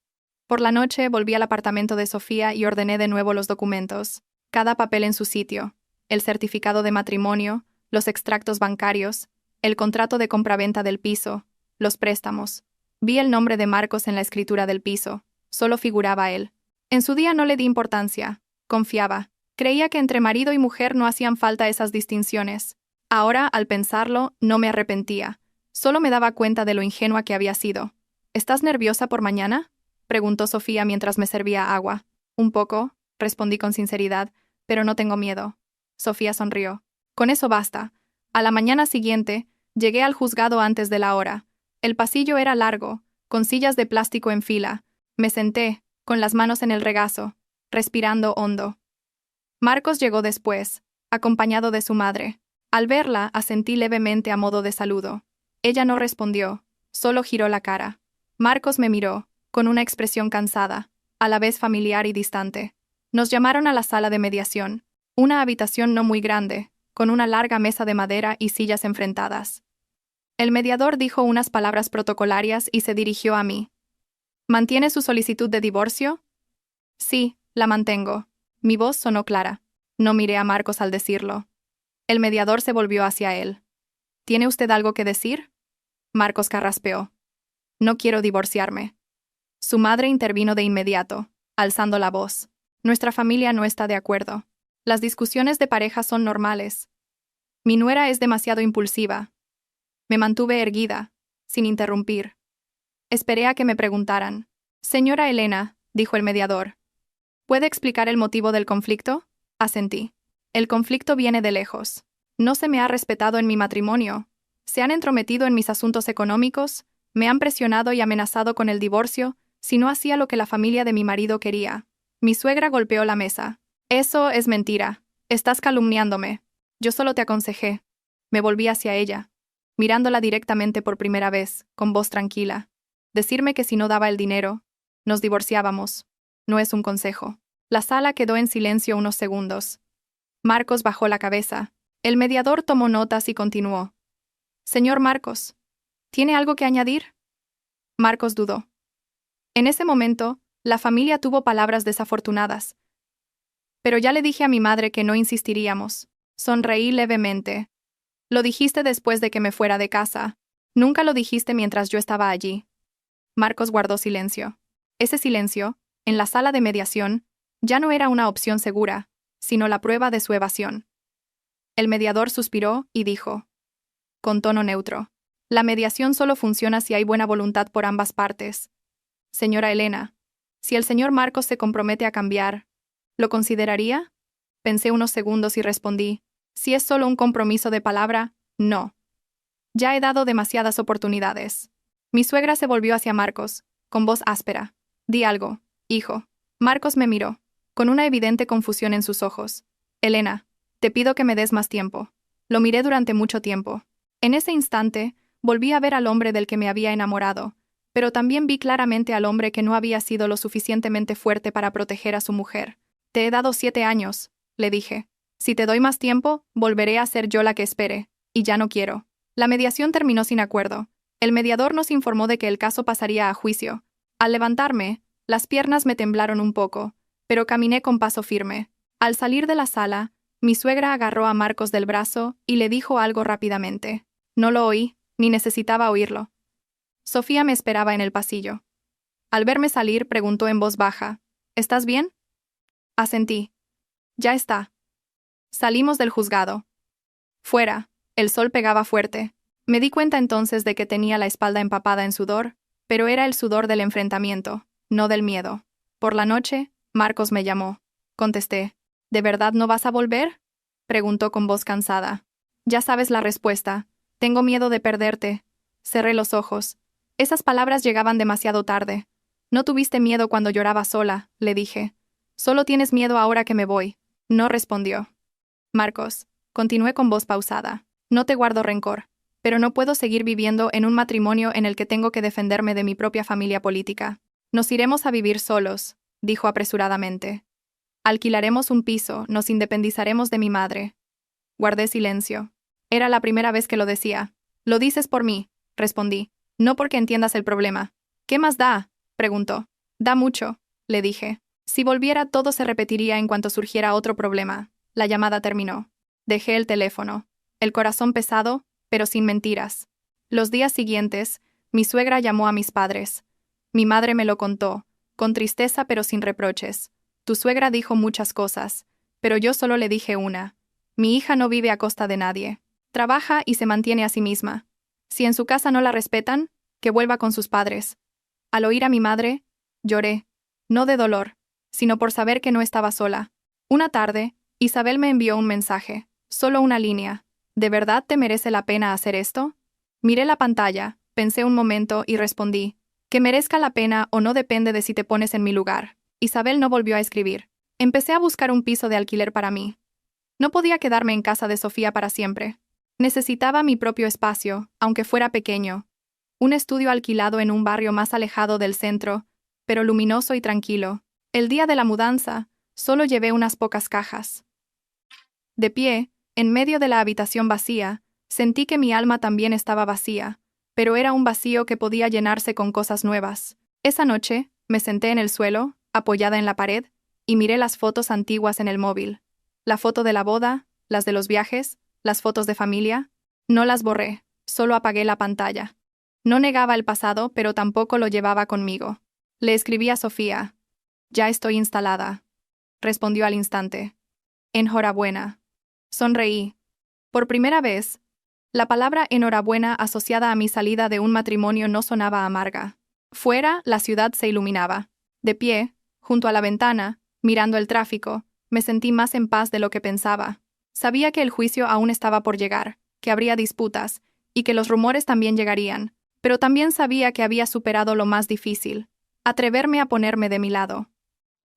Por la noche volví al apartamento de Sofía y ordené de nuevo los documentos. Cada papel en su sitio. El certificado de matrimonio, los extractos bancarios, el contrato de compraventa del piso, los préstamos. Vi el nombre de Marcos en la escritura del piso. Solo figuraba él. En su día no le di importancia. Confiaba. Creía que entre marido y mujer no hacían falta esas distinciones. Ahora, al pensarlo, no me arrepentía. Solo me daba cuenta de lo ingenua que había sido. ¿Estás nerviosa por mañana?, preguntó Sofía mientras me servía agua. Un poco, respondí con sinceridad, pero no tengo miedo. Sofía sonrió. Con eso basta. A la mañana siguiente, llegué al juzgado antes de la hora. El pasillo era largo, con sillas de plástico en fila. Me senté, con las manos en el regazo, respirando hondo. Marcos llegó después, acompañado de su madre. Al verla, asentí levemente a modo de saludo. Ella no respondió, solo giró la cara. Marcos me miró, con una expresión cansada, a la vez familiar y distante. Nos llamaron a la sala de mediación, una habitación no muy grande, con una larga mesa de madera y sillas enfrentadas. El mediador dijo unas palabras protocolarias y se dirigió a mí. ¿Mantiene su solicitud de divorcio? Sí, la mantengo. Mi voz sonó clara. No miré a Marcos al decirlo. El mediador se volvió hacia él. ¿Tiene usted algo que decir? Marcos carraspeó. No quiero divorciarme. Su madre intervino de inmediato, alzando la voz. Nuestra familia no está de acuerdo. Las discusiones de pareja son normales. Mi nuera es demasiado impulsiva. Me mantuve erguida, sin interrumpir. Esperé a que me preguntaran. Señora Elena, dijo el mediador. ¿Puede explicar el motivo del conflicto? Asentí. El conflicto viene de lejos. No se me ha respetado en mi matrimonio. Se han entrometido en mis asuntos económicos, me han presionado y amenazado con el divorcio, si no hacía lo que la familia de mi marido quería. Mi suegra golpeó la mesa. Eso es mentira. Estás calumniándome. Yo solo te aconsejé. Me volví hacia ella, mirándola directamente por primera vez, con voz tranquila. Decirme que si no daba el dinero, nos divorciábamos. No es un consejo. La sala quedó en silencio unos segundos. Marcos bajó la cabeza. El mediador tomó notas y continuó. Señor Marcos, ¿tiene algo que añadir? Marcos dudó. En ese momento, la familia tuvo palabras desafortunadas. Pero ya le dije a mi madre que no insistiríamos. Sonreí levemente. Lo dijiste después de que me fuera de casa. Nunca lo dijiste mientras yo estaba allí. Marcos guardó silencio. Ese silencio, en la sala de mediación, ya no era una opción segura, sino la prueba de su evasión. El mediador suspiró y dijo, con tono neutro, la mediación solo funciona si hay buena voluntad por ambas partes. Señora Elena, si el señor Marcos se compromete a cambiar, ¿lo consideraría? Pensé unos segundos y respondí, si es solo un compromiso de palabra, no. Ya he dado demasiadas oportunidades. Mi suegra se volvió hacia Marcos, con voz áspera. Di algo, hijo. Marcos me miró, con una evidente confusión en sus ojos. Elena, te pido que me des más tiempo. Lo miré durante mucho tiempo. En ese instante, volví a ver al hombre del que me había enamorado, pero también vi claramente al hombre que no había sido lo suficientemente fuerte para proteger a su mujer. Te he dado 7 años, le dije. Si te doy más tiempo, volveré a ser yo la que espere, y ya no quiero. La mediación terminó sin acuerdo, El mediador nos informó de que el caso pasaría a juicio. Al levantarme, las piernas me temblaron un poco, pero caminé con paso firme. Al salir de la sala, mi suegra agarró a Marcos del brazo y le dijo algo rápidamente. No lo oí, ni necesitaba oírlo. Sofía me esperaba en el pasillo. Al verme salir, preguntó en voz baja, ¿estás bien? Asentí. Ya está. Salimos del juzgado. Fuera, el sol pegaba fuerte. Me di cuenta entonces de que tenía la espalda empapada en sudor, pero era el sudor del enfrentamiento, no del miedo. Por la noche, Marcos me llamó. Contesté. ¿De verdad no vas a volver? Preguntó con voz cansada. Ya sabes la respuesta. Tengo miedo de perderte. Cerré los ojos. Esas palabras llegaban demasiado tarde. No tuviste miedo cuando lloraba sola, le dije. Solo tienes miedo ahora que me voy. No respondió. Marcos, continué con voz pausada. No te guardo rencor, pero no puedo seguir viviendo en un matrimonio en el que tengo que defenderme de mi propia familia política. Nos iremos a vivir solos, dijo apresuradamente. Alquilaremos un piso, nos independizaremos de mi madre. Guardé silencio. Era la primera vez que lo decía. Lo dices por mí, respondí. No porque entiendas el problema. ¿Qué más da? Preguntó. Da mucho, le dije. Si volviera todo se repetiría en cuanto surgiera otro problema. La llamada terminó. Dejé el teléfono. El corazón pesado, pero sin mentiras. Los días siguientes, mi suegra llamó a mis padres. Mi madre me lo contó, con tristeza pero sin reproches. Tu suegra dijo muchas cosas, pero yo solo le dije una. Mi hija no vive a costa de nadie. Trabaja y se mantiene a sí misma. Si en su casa no la respetan, que vuelva con sus padres. Al oír a mi madre, lloré. No de dolor, sino por saber que no estaba sola. Una tarde, Isabel me envió un mensaje, solo una línea. ¿De verdad te merece la pena hacer esto? Miré la pantalla, pensé un momento y respondí. Que merezca la pena o no depende de si te pones en mi lugar. Isabel no volvió a escribir. Empecé a buscar un piso de alquiler para mí. No podía quedarme en casa de Sofía para siempre. Necesitaba mi propio espacio, aunque fuera pequeño. Un estudio alquilado en un barrio más alejado del centro, pero luminoso y tranquilo. El día de la mudanza, solo llevé unas pocas cajas. De pie, en medio de la habitación vacía, sentí que mi alma también estaba vacía, pero era un vacío que podía llenarse con cosas nuevas. Esa noche, me senté en el suelo, apoyada en la pared, y miré las fotos antiguas en el móvil. La foto de la boda, las de los viajes, las fotos de familia. No las borré, solo apagué la pantalla. No negaba el pasado, pero tampoco lo llevaba conmigo. Le escribí a Sofía. Ya estoy instalada. Respondió al instante. Enhorabuena. Sonreí. Por primera vez, la palabra enhorabuena asociada a mi salida de un matrimonio no sonaba amarga. Fuera, la ciudad se iluminaba. De pie, junto a la ventana, mirando el tráfico, me sentí más en paz de lo que pensaba. Sabía que el juicio aún estaba por llegar, que habría disputas, y que los rumores también llegarían, pero también sabía que había superado lo más difícil, atreverme a ponerme de mi lado.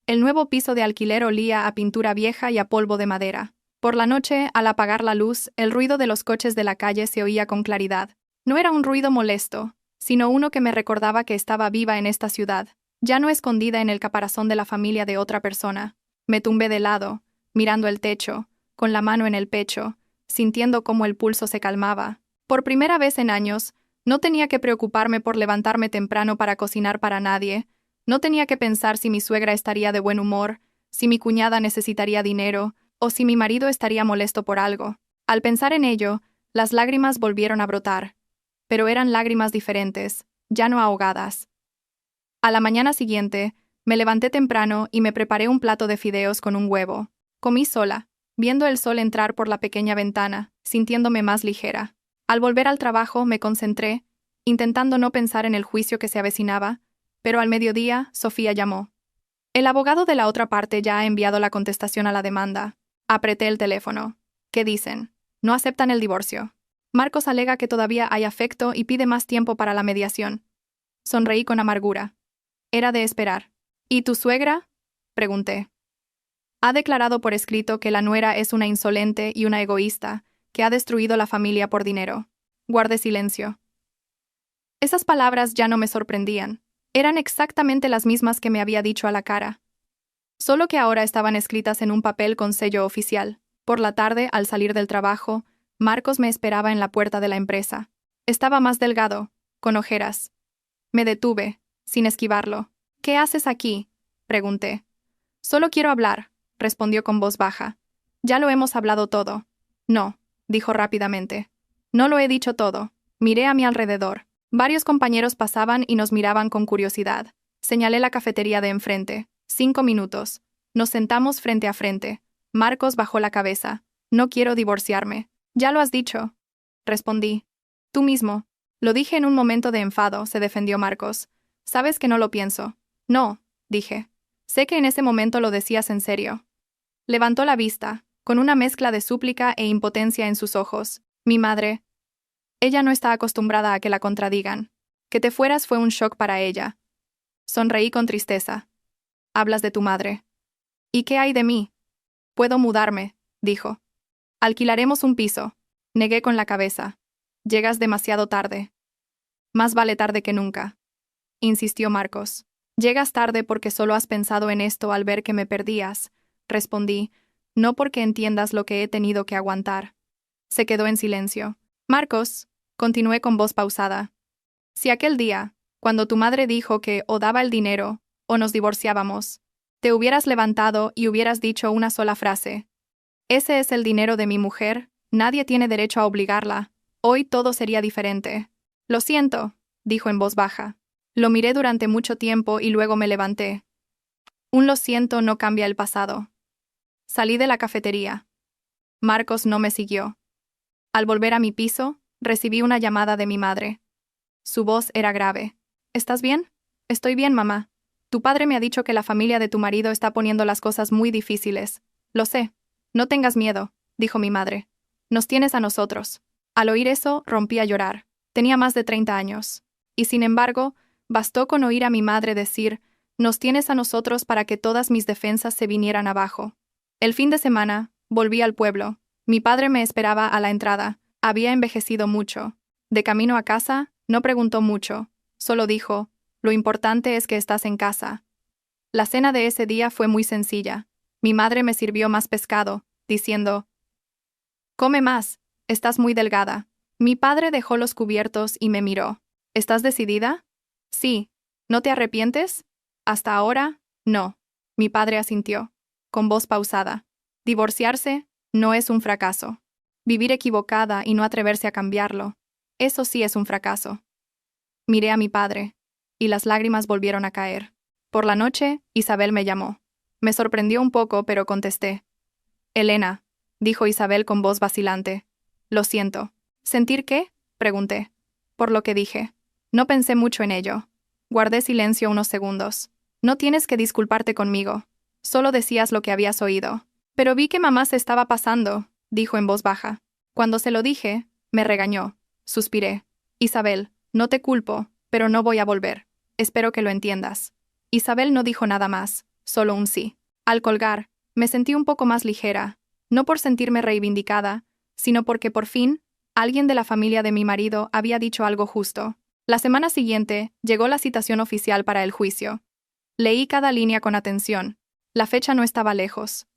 El nuevo piso de alquiler olía a pintura vieja y a polvo de madera. Por la noche, al apagar la luz, el ruido de los coches de la calle se oía con claridad. No era un ruido molesto, sino uno que me recordaba que estaba viva en esta ciudad, ya no escondida en el caparazón de la familia de otra persona. Me tumbé de lado, mirando el techo, con la mano en el pecho, sintiendo cómo el pulso se calmaba. Por primera vez en años, no tenía que preocuparme por levantarme temprano para cocinar para nadie, no tenía que pensar si mi suegra estaría de buen humor, si mi cuñada necesitaría dinero, o si mi marido estaría molesto por algo. Al pensar en ello, las lágrimas volvieron a brotar. Pero eran lágrimas diferentes, ya no ahogadas. A la mañana siguiente, me levanté temprano y me preparé un plato de fideos con un huevo. Comí sola, viendo el sol entrar por la pequeña ventana, sintiéndome más ligera. Al volver al trabajo me concentré, intentando no pensar en el juicio que se avecinaba, pero al mediodía, Sofía llamó. El abogado de la otra parte ya ha enviado la contestación a la demanda. Apreté el teléfono. ¿Qué dicen? No aceptan el divorcio. Marcos alega que todavía hay afecto y pide más tiempo para la mediación. Sonreí con amargura. Era de esperar. ¿Y tu suegra? Pregunté. Ha declarado por escrito que la nuera es una insolente y una egoísta, que ha destruido la familia por dinero. Guardé silencio. Esas palabras ya no me sorprendían. Eran exactamente las mismas que me había dicho a la cara. Solo que ahora estaban escritas en un papel con sello oficial. Por la tarde, al salir del trabajo, Marcos me esperaba en la puerta de la empresa. Estaba más delgado, con ojeras. Me detuve, sin esquivarlo. ¿Qué haces aquí?, pregunté. Solo quiero hablar, respondió con voz baja. Ya lo hemos hablado todo. No, dijo rápidamente. No lo he dicho todo. Miré a mi alrededor. Varios compañeros pasaban y nos miraban con curiosidad. Señalé la cafetería de enfrente. 5 minutos. Nos sentamos frente a frente. Marcos bajó la cabeza. No quiero divorciarme. Ya lo has dicho, respondí. Tú mismo. Lo dije en un momento de enfado, se defendió Marcos. Sabes que no lo pienso. No, dije. Sé que en ese momento lo decías en serio. Levantó la vista, con una mezcla de súplica e impotencia en sus ojos. Mi madre. Ella no está acostumbrada a que la contradigan. Que te fueras fue un shock para ella. Sonreí con tristeza. Hablas de tu madre. ¿Y qué hay de mí? Puedo mudarme, dijo. Alquilaremos un piso. Negué con la cabeza. Llegas demasiado tarde. Más vale tarde que nunca, insistió Marcos. Llegas tarde porque solo has pensado en esto al ver que me perdías, respondí, no porque entiendas lo que he tenido que aguantar. Se quedó en silencio. Marcos, continué con voz pausada. Si aquel día, cuando tu madre dijo que o daba el dinero, o nos divorciábamos, te hubieras levantado y hubieras dicho una sola frase. Ese es el dinero de mi mujer, nadie tiene derecho a obligarla. Hoy todo sería diferente. Lo siento, dijo en voz baja. Lo miré durante mucho tiempo y luego me levanté. Un lo siento no cambia el pasado. Salí de la cafetería. Marcos no me siguió. Al volver a mi piso, recibí una llamada de mi madre. Su voz era grave. ¿Estás bien? Estoy bien, mamá. Tu padre me ha dicho que la familia de tu marido está poniendo las cosas muy difíciles. Lo sé. No tengas miedo, dijo mi madre. Nos tienes a nosotros. Al oír eso, rompí a llorar. Tenía más de 30 años. Y sin embargo, bastó con oír a mi madre decir, nos tienes a nosotros para que todas mis defensas se vinieran abajo. El fin de semana, volví al pueblo. Mi padre me esperaba a la entrada. Había envejecido mucho. De camino a casa, no preguntó mucho. Solo dijo, lo importante es que estás en casa. La cena de ese día fue muy sencilla. Mi madre me sirvió más pescado, diciendo, come más, estás muy delgada. Mi padre dejó los cubiertos y me miró. ¿Estás decidida? Sí. ¿No te arrepientes? Hasta ahora, no. Mi padre asintió, con voz pausada. Divorciarse no es un fracaso. Vivir equivocada y no atreverse a cambiarlo, eso sí es un fracaso. Miré a mi padre, y las lágrimas volvieron a caer. Por la noche, Isabel me llamó. Me sorprendió un poco, pero contesté. Elena, dijo Isabel con voz vacilante. Lo siento. ¿Sentir qué? Pregunté. Por lo que dije. No pensé mucho en ello. Guardé silencio unos segundos. No tienes que disculparte conmigo. Solo decías lo que habías oído. Pero vi que mamá se estaba pasando, dijo en voz baja. Cuando se lo dije, me regañó. Suspiré. Isabel, no te culpo, pero no voy a volver. Espero que lo entiendas. Isabel no dijo nada más, solo un sí. Al colgar, me sentí un poco más ligera, no por sentirme reivindicada, sino porque por fin, alguien de la familia de mi marido había dicho algo justo. La semana siguiente, llegó la citación oficial para el juicio. Leí cada línea con atención. La fecha no estaba lejos.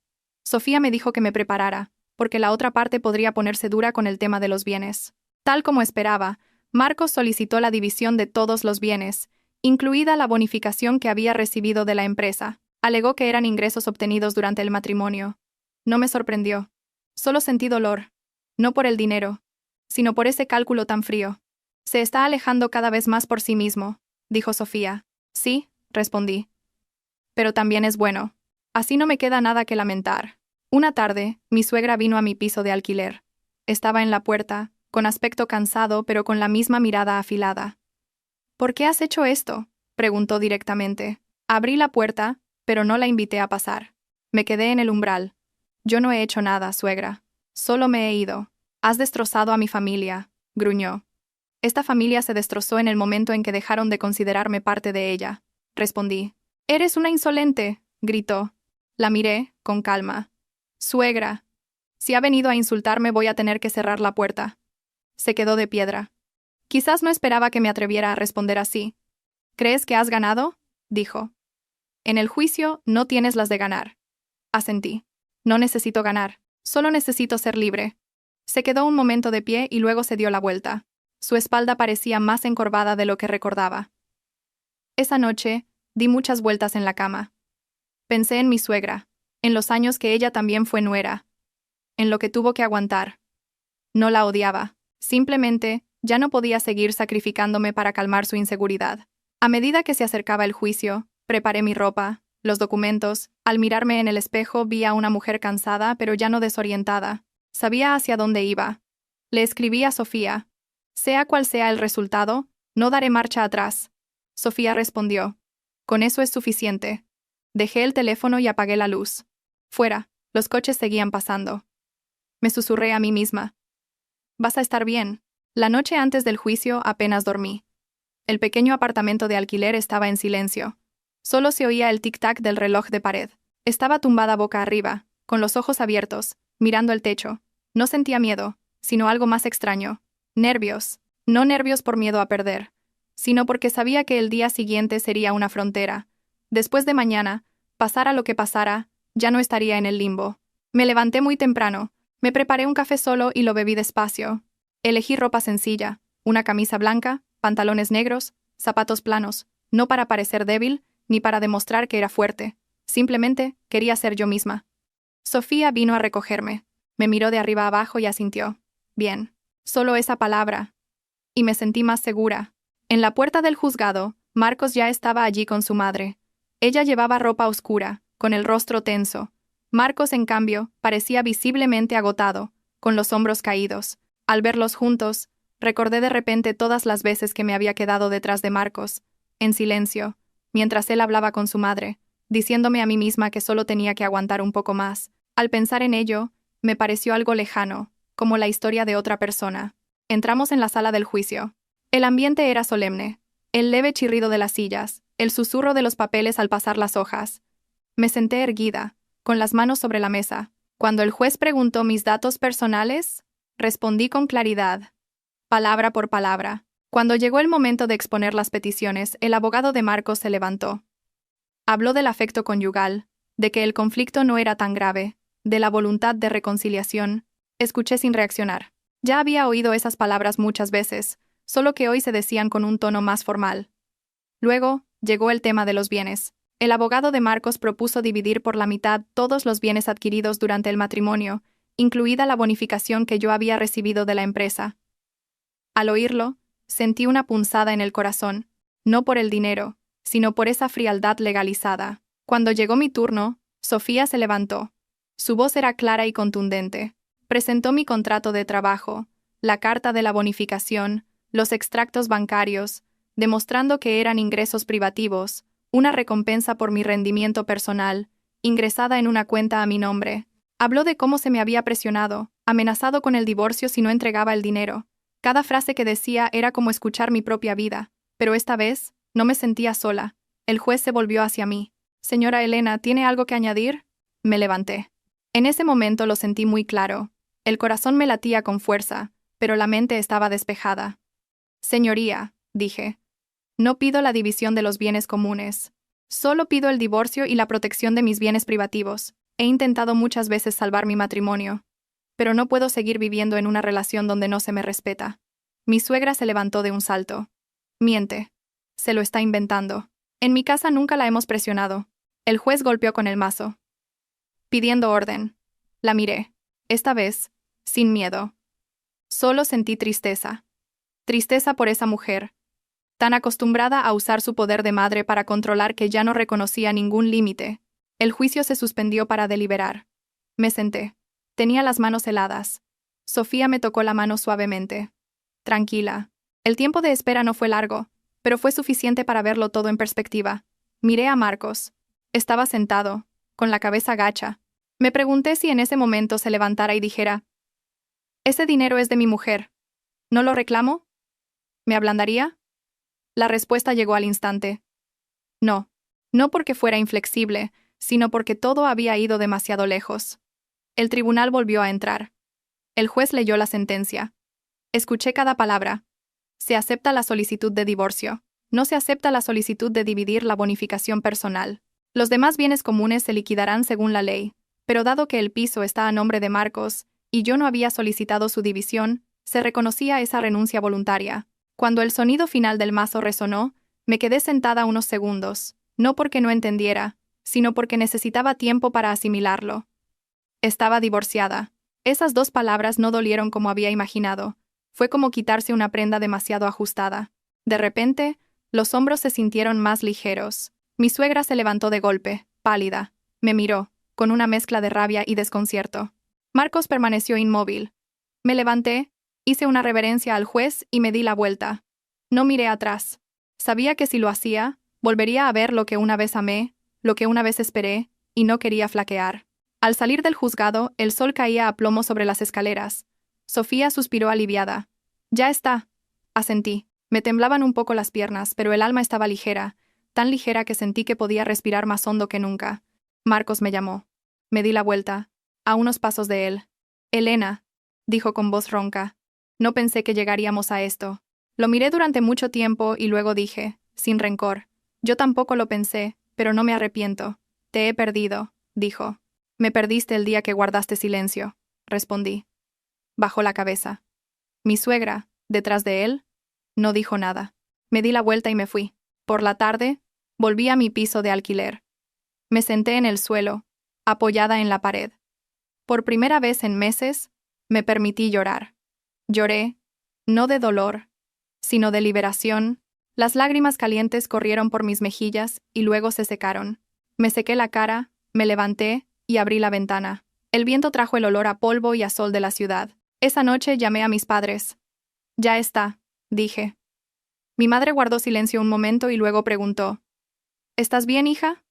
Sofía me dijo que me preparara, porque la otra parte podría ponerse dura con el tema de los bienes. Tal como esperaba, Marcos solicitó la división de todos los bienes, incluida la bonificación que había recibido de la empresa. Alegó que eran ingresos obtenidos durante el matrimonio. No me sorprendió. Solo sentí dolor. No por el dinero, sino por ese cálculo tan frío. Se está alejando cada vez más por sí mismo, dijo Sofía. Sí, respondí. Pero también es bueno. Así no me queda nada que lamentar. Una tarde, mi suegra vino a mi piso de alquiler. Estaba en la puerta, con aspecto cansado pero con la misma mirada afilada. ¿Por qué has hecho esto?, preguntó directamente. Abrí la puerta, pero no la invité a pasar. Me quedé en el umbral. Yo no he hecho nada, suegra. Solo me he ido. Has destrozado a mi familia, gruñó. Esta familia se destrozó en el momento en que dejaron de considerarme parte de ella, respondí. Eres una insolente, gritó. La miré, con calma. Suegra. Si ha venido a insultarme voy a tener que cerrar la puerta. Se quedó de piedra. Quizás no esperaba que me atreviera a responder así. ¿Crees que has ganado?, dijo. En el juicio no tienes las de ganar. Asentí. No necesito ganar, solo necesito ser libre. Se quedó un momento de pie y luego se dio la vuelta. Su espalda parecía más encorvada de lo que recordaba. Esa noche, di muchas vueltas en la cama. Pensé en mi suegra, en los años que ella también fue nuera, en lo que tuvo que aguantar. No la odiaba, simplemente, ya no podía seguir sacrificándome para calmar su inseguridad. A medida que se acercaba el juicio, preparé mi ropa, los documentos. Al mirarme en el espejo vi a una mujer cansada pero ya no desorientada. Sabía hacia dónde iba. Le escribí a Sofía. Sea cual sea el resultado, no daré marcha atrás. Sofía respondió. Con eso es suficiente. Dejé el teléfono y apagué la luz. Fuera, los coches seguían pasando. Me susurré a mí misma. Vas a estar bien. La noche antes del juicio apenas dormí. El pequeño apartamento de alquiler estaba en silencio. Solo se oía el tic-tac del reloj de pared. Estaba tumbada boca arriba, con los ojos abiertos, mirando el techo. No sentía miedo, sino algo más extraño. Nervios. No nervios por miedo a perder, sino porque sabía que el día siguiente sería una frontera. Después de mañana, pasara lo que pasara, ya no estaría en el limbo. Me levanté muy temprano. Me preparé un café solo y lo bebí despacio. Elegí ropa sencilla, una camisa blanca, pantalones negros, zapatos planos, no para parecer débil, ni para demostrar que era fuerte. Simplemente quería ser yo misma. Sofía vino a recogerme. Me miró de arriba abajo y asintió. Bien. Solo esa palabra. Y me sentí más segura. En la puerta del juzgado, Marcos ya estaba allí con su madre. Ella llevaba ropa oscura, con el rostro tenso. Marcos, en cambio, parecía visiblemente agotado, con los hombros caídos. Al verlos juntos, recordé de repente todas las veces que me había quedado detrás de Marcos, en silencio, mientras él hablaba con su madre, diciéndome a mí misma que solo tenía que aguantar un poco más. Al pensar en ello, me pareció algo lejano, como la historia de otra persona. Entramos en la sala del juicio. El ambiente era solemne. El leve chirrido de las sillas, el susurro de los papeles al pasar las hojas. Me senté erguida, con las manos sobre la mesa. Cuando el juez preguntó mis datos personales, respondí con claridad, palabra por palabra. Cuando llegó el momento de exponer las peticiones, el abogado de Marcos se levantó. Habló del afecto conyugal, de que el conflicto no era tan grave, de la voluntad de reconciliación. Escuché sin reaccionar. Ya había oído esas palabras muchas veces, solo que hoy se decían con un tono más formal. Luego, llegó el tema de los bienes. El abogado de Marcos propuso dividir por la mitad todos los bienes adquiridos durante el matrimonio, incluida la bonificación que yo había recibido de la empresa. Al oírlo, sentí una punzada en el corazón, no por el dinero, sino por esa frialdad legalizada. Cuando llegó mi turno, Sofía se levantó. Su voz era clara y contundente. Presentó mi contrato de trabajo, la carta de la bonificación, los extractos bancarios, demostrando que eran ingresos privativos, una recompensa por mi rendimiento personal, ingresada en una cuenta a mi nombre. Habló de cómo se me había presionado, amenazado con el divorcio si no entregaba el dinero. Cada frase que decía era como escuchar mi propia vida, pero esta vez, no me sentía sola. El juez se volvió hacia mí. Señora Elena, ¿tiene algo que añadir? Me levanté. En ese momento lo sentí muy claro. El corazón me latía con fuerza, pero la mente estaba despejada. Señoría, dije. No pido la división de los bienes comunes. Solo pido el divorcio y la protección de mis bienes privativos. He intentado muchas veces salvar mi matrimonio, pero no puedo seguir viviendo en una relación donde no se me respeta. Mi suegra se levantó de un salto. Miente. Se lo está inventando. En mi casa nunca la hemos presionado. El juez golpeó con el mazo, pidiendo orden. La miré. Esta vez, sin miedo. Solo sentí tristeza. Tristeza por esa mujer, tan acostumbrada a usar su poder de madre para controlar que ya no reconocía ningún límite. El juicio se suspendió para deliberar. Me senté. Tenía las manos heladas. Sofía me tocó la mano suavemente. Tranquila. El tiempo de espera no fue largo, pero fue suficiente para verlo todo en perspectiva. Miré a Marcos. Estaba sentado, con la cabeza gacha. Me pregunté si en ese momento se levantara y dijera: «Ese dinero es de mi mujer. ¿No lo reclamo?» ¿Me ablandaría? La respuesta llegó al instante. No. No porque fuera inflexible, sino porque todo había ido demasiado lejos. El tribunal volvió a entrar. El juez leyó la sentencia. Escuché cada palabra. Se acepta la solicitud de divorcio. No se acepta la solicitud de dividir la bonificación personal. Los demás bienes comunes se liquidarán según la ley, pero dado que el piso está a nombre de Marcos, y yo no había solicitado su división, Se reconocía esa renuncia voluntaria. Cuando el sonido final del mazo resonó, me quedé sentada unos segundos, no porque no entendiera, sino porque necesitaba tiempo para asimilarlo. Estaba divorciada. Esas dos palabras no dolieron como había imaginado. Fue como quitarse una prenda demasiado ajustada. De repente, los hombros se sintieron más ligeros. Mi suegra se levantó de golpe, pálida. Me miró, con una mezcla de rabia y desconcierto. Marcos permaneció inmóvil. Me levanté, hice una reverencia al juez y me di la vuelta. No miré atrás. Sabía que si lo hacía, volvería a ver lo que una vez amé, lo que una vez esperé, y no quería flaquear. Al salir del juzgado, el sol caía a plomo sobre las escaleras. Sofía suspiró aliviada. Ya está, asentí. Me temblaban un poco las piernas, pero el alma estaba ligera, tan ligera que sentí que podía respirar más hondo que nunca. Marcos me llamó. Me di la vuelta, a unos pasos de él. Elena, dijo con voz ronca. No pensé que llegaríamos a esto. Lo miré durante mucho tiempo y luego dije, sin rencor. Yo tampoco lo pensé, pero no me arrepiento. Te he perdido, dijo. Me perdiste el día que guardaste silencio, respondí. Bajó la cabeza. Mi suegra, detrás de él, no dijo nada. Me di la vuelta y me fui. Por la tarde, volví a mi piso de alquiler. Me senté en el suelo, apoyada en la pared. Por primera vez en meses, me permití llorar. Lloré, no de dolor, sino de liberación. Las lágrimas calientes corrieron por mis mejillas y luego se secaron. Me sequé la cara, me levanté y abrí la ventana. El viento trajo el olor a polvo y a sol de la ciudad. Esa noche llamé a mis padres. Ya está, dije. Mi madre guardó silencio un momento y luego preguntó. ¿Estás bien, hija?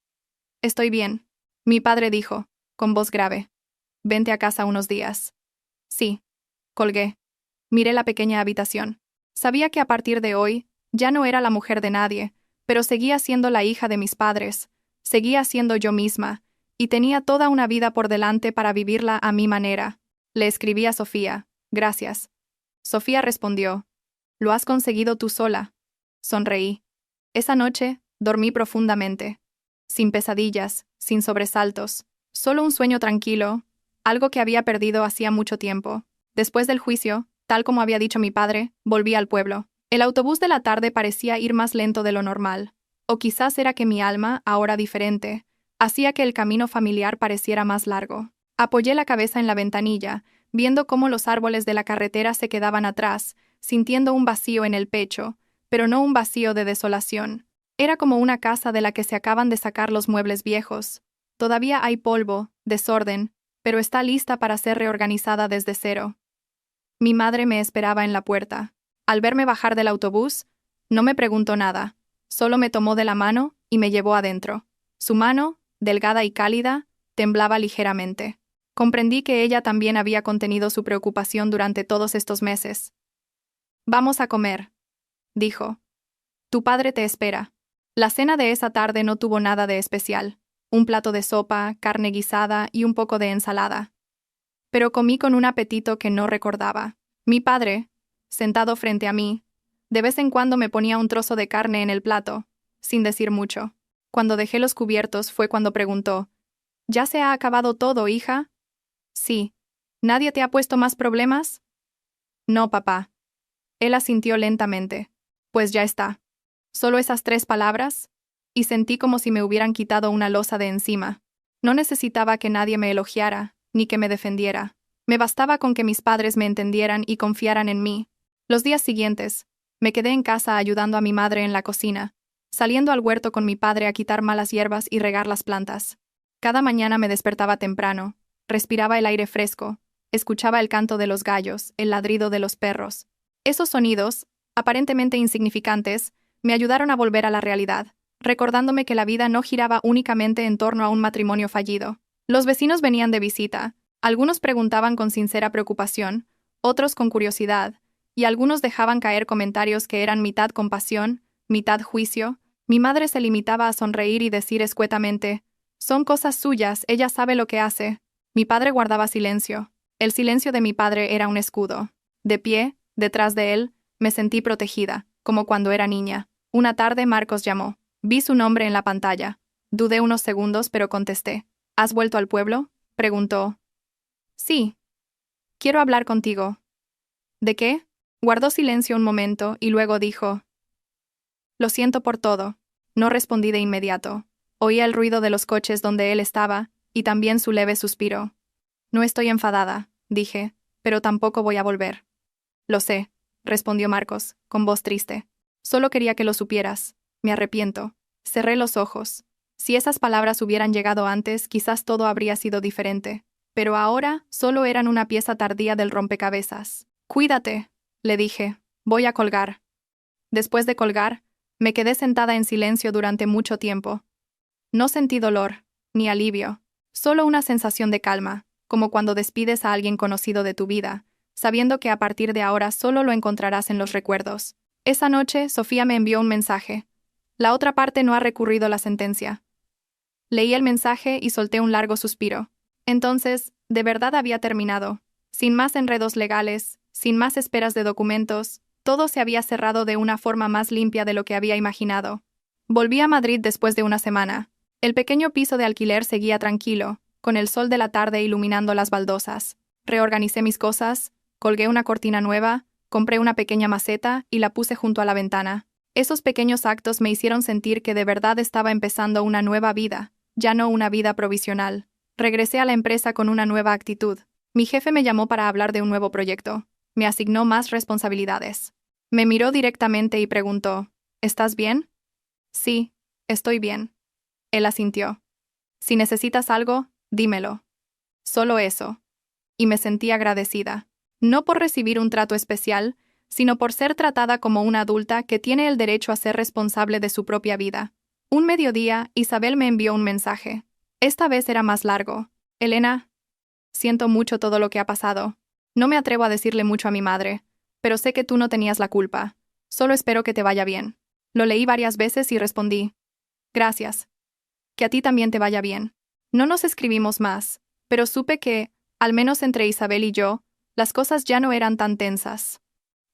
Estoy bien. Mi padre dijo, con voz grave. Vente a casa unos días. Sí. Colgué. Miré la pequeña habitación. Sabía que a partir de hoy, ya no era la mujer de nadie, pero seguía siendo la hija de mis padres, seguía siendo yo misma, y tenía toda una vida por delante para vivirla a mi manera. Le escribí a Sofía, gracias. Sofía respondió, lo has conseguido tú sola. Sonreí. Esa noche, dormí profundamente. Sin pesadillas, sin sobresaltos, solo un sueño tranquilo, algo que había perdido hacía mucho tiempo. Después del juicio, tal como había dicho mi padre, volví al pueblo. El autobús de la tarde parecía ir más lento de lo normal. O quizás era que mi alma, ahora diferente, hacía que el camino familiar pareciera más largo. Apoyé la cabeza en la ventanilla, viendo cómo los árboles de la carretera se quedaban atrás, sintiendo un vacío en el pecho, pero no un vacío de desolación. Era como una casa de la que se acaban de sacar los muebles viejos. Todavía hay polvo, desorden, pero está lista para ser reorganizada desde cero. Mi madre me esperaba en la puerta. Al verme bajar del autobús, no me preguntó nada, solo me tomó de la mano y me llevó adentro. Su mano, delgada y cálida, temblaba ligeramente. Comprendí que ella también había contenido su preocupación durante todos estos meses. Vamos a comer, dijo. Tu padre te espera. La cena de esa tarde no tuvo nada de especial. Un plato de sopa, carne guisada y un poco de ensalada. Pero comí con un apetito que no recordaba. Mi padre, sentado frente a mí, de vez en cuando me ponía un trozo de carne en el plato, sin decir mucho. Cuando dejé los cubiertos fue cuando preguntó, ¿ya se ha acabado todo, hija? Sí. ¿Nadie te ha puesto más problemas? No, papá. Él asintió lentamente. Pues ya está. Solo esas 3 palabras, y sentí como si me hubieran quitado una losa de encima. No necesitaba que nadie me elogiara, ni que me defendiera. Me bastaba con que mis padres me entendieran y confiaran en mí. Los días siguientes, me quedé en casa ayudando a mi madre en la cocina, saliendo al huerto con mi padre a quitar malas hierbas y regar las plantas. Cada mañana me despertaba temprano, respiraba el aire fresco, escuchaba el canto de los gallos, el ladrido de los perros. Esos sonidos, aparentemente insignificantes, me ayudaron a volver a la realidad, recordándome que la vida no giraba únicamente en torno a un matrimonio fallido. Los vecinos venían de visita, algunos preguntaban con sincera preocupación, otros con curiosidad, y algunos dejaban caer comentarios que eran mitad compasión, mitad juicio. Mi madre se limitaba a sonreír y decir escuetamente, «Son cosas suyas, ella sabe lo que hace». Mi padre guardaba silencio. El silencio de mi padre era un escudo. De pie, detrás de él, me sentí protegida, como cuando era niña. Una tarde Marcos llamó. Vi su nombre en la pantalla. Dudé unos segundos, pero contesté. ¿Has vuelto al pueblo?, preguntó. Sí. Quiero hablar contigo. ¿De qué? Guardó silencio un momento y luego dijo: Lo siento por todo. No respondí de inmediato. Oía el ruido de los coches donde él estaba, y también su leve suspiro. No estoy enfadada, dije, pero tampoco voy a volver. Lo sé, respondió Marcos, con voz triste. Solo quería que lo supieras. Me arrepiento. Cerré los ojos. Si esas palabras hubieran llegado antes, quizás todo habría sido diferente. Pero ahora solo eran una pieza tardía del rompecabezas. Cuídate, le dije. Voy a colgar. Después de colgar, me quedé sentada en silencio durante mucho tiempo. No sentí dolor, ni alivio, solo una sensación de calma, como cuando despides a alguien conocido de tu vida, sabiendo que a partir de ahora solo lo encontrarás en los recuerdos. Esa noche, Sofía me envió un mensaje. La otra parte no ha recurrido a la sentencia. Leí el mensaje y solté un largo suspiro. Entonces, de verdad había terminado. Sin más enredos legales, sin más esperas de documentos, todo se había cerrado de una forma más limpia de lo que había imaginado. Volví a Madrid después de una semana. El pequeño piso de alquiler seguía tranquilo, con el sol de la tarde iluminando las baldosas. Reorganicé mis cosas, colgué una cortina nueva, compré una pequeña maceta y la puse junto a la ventana. Esos pequeños actos me hicieron sentir que de verdad estaba empezando una nueva vida, ya no una vida provisional. Regresé a la empresa con una nueva actitud. Mi jefe me llamó para hablar de un nuevo proyecto. Me asignó más responsabilidades. Me miró directamente y preguntó: ¿Estás bien? Sí, estoy bien. Él asintió. Si necesitas algo, dímelo. Solo eso. Y me sentí agradecida. No por recibir un trato especial, sino por ser tratada como una adulta que tiene el derecho a ser responsable de su propia vida. Un mediodía, Isabel me envió un mensaje. Esta vez era más largo. Elena, siento mucho todo lo que ha pasado. No me atrevo a decirle mucho a mi madre, pero sé que tú no tenías la culpa. Solo espero que te vaya bien. Lo leí varias veces y respondí: Gracias. Que a ti también te vaya bien. No nos escribimos más, pero supe que, al menos entre Isabel y yo, las cosas ya no eran tan tensas.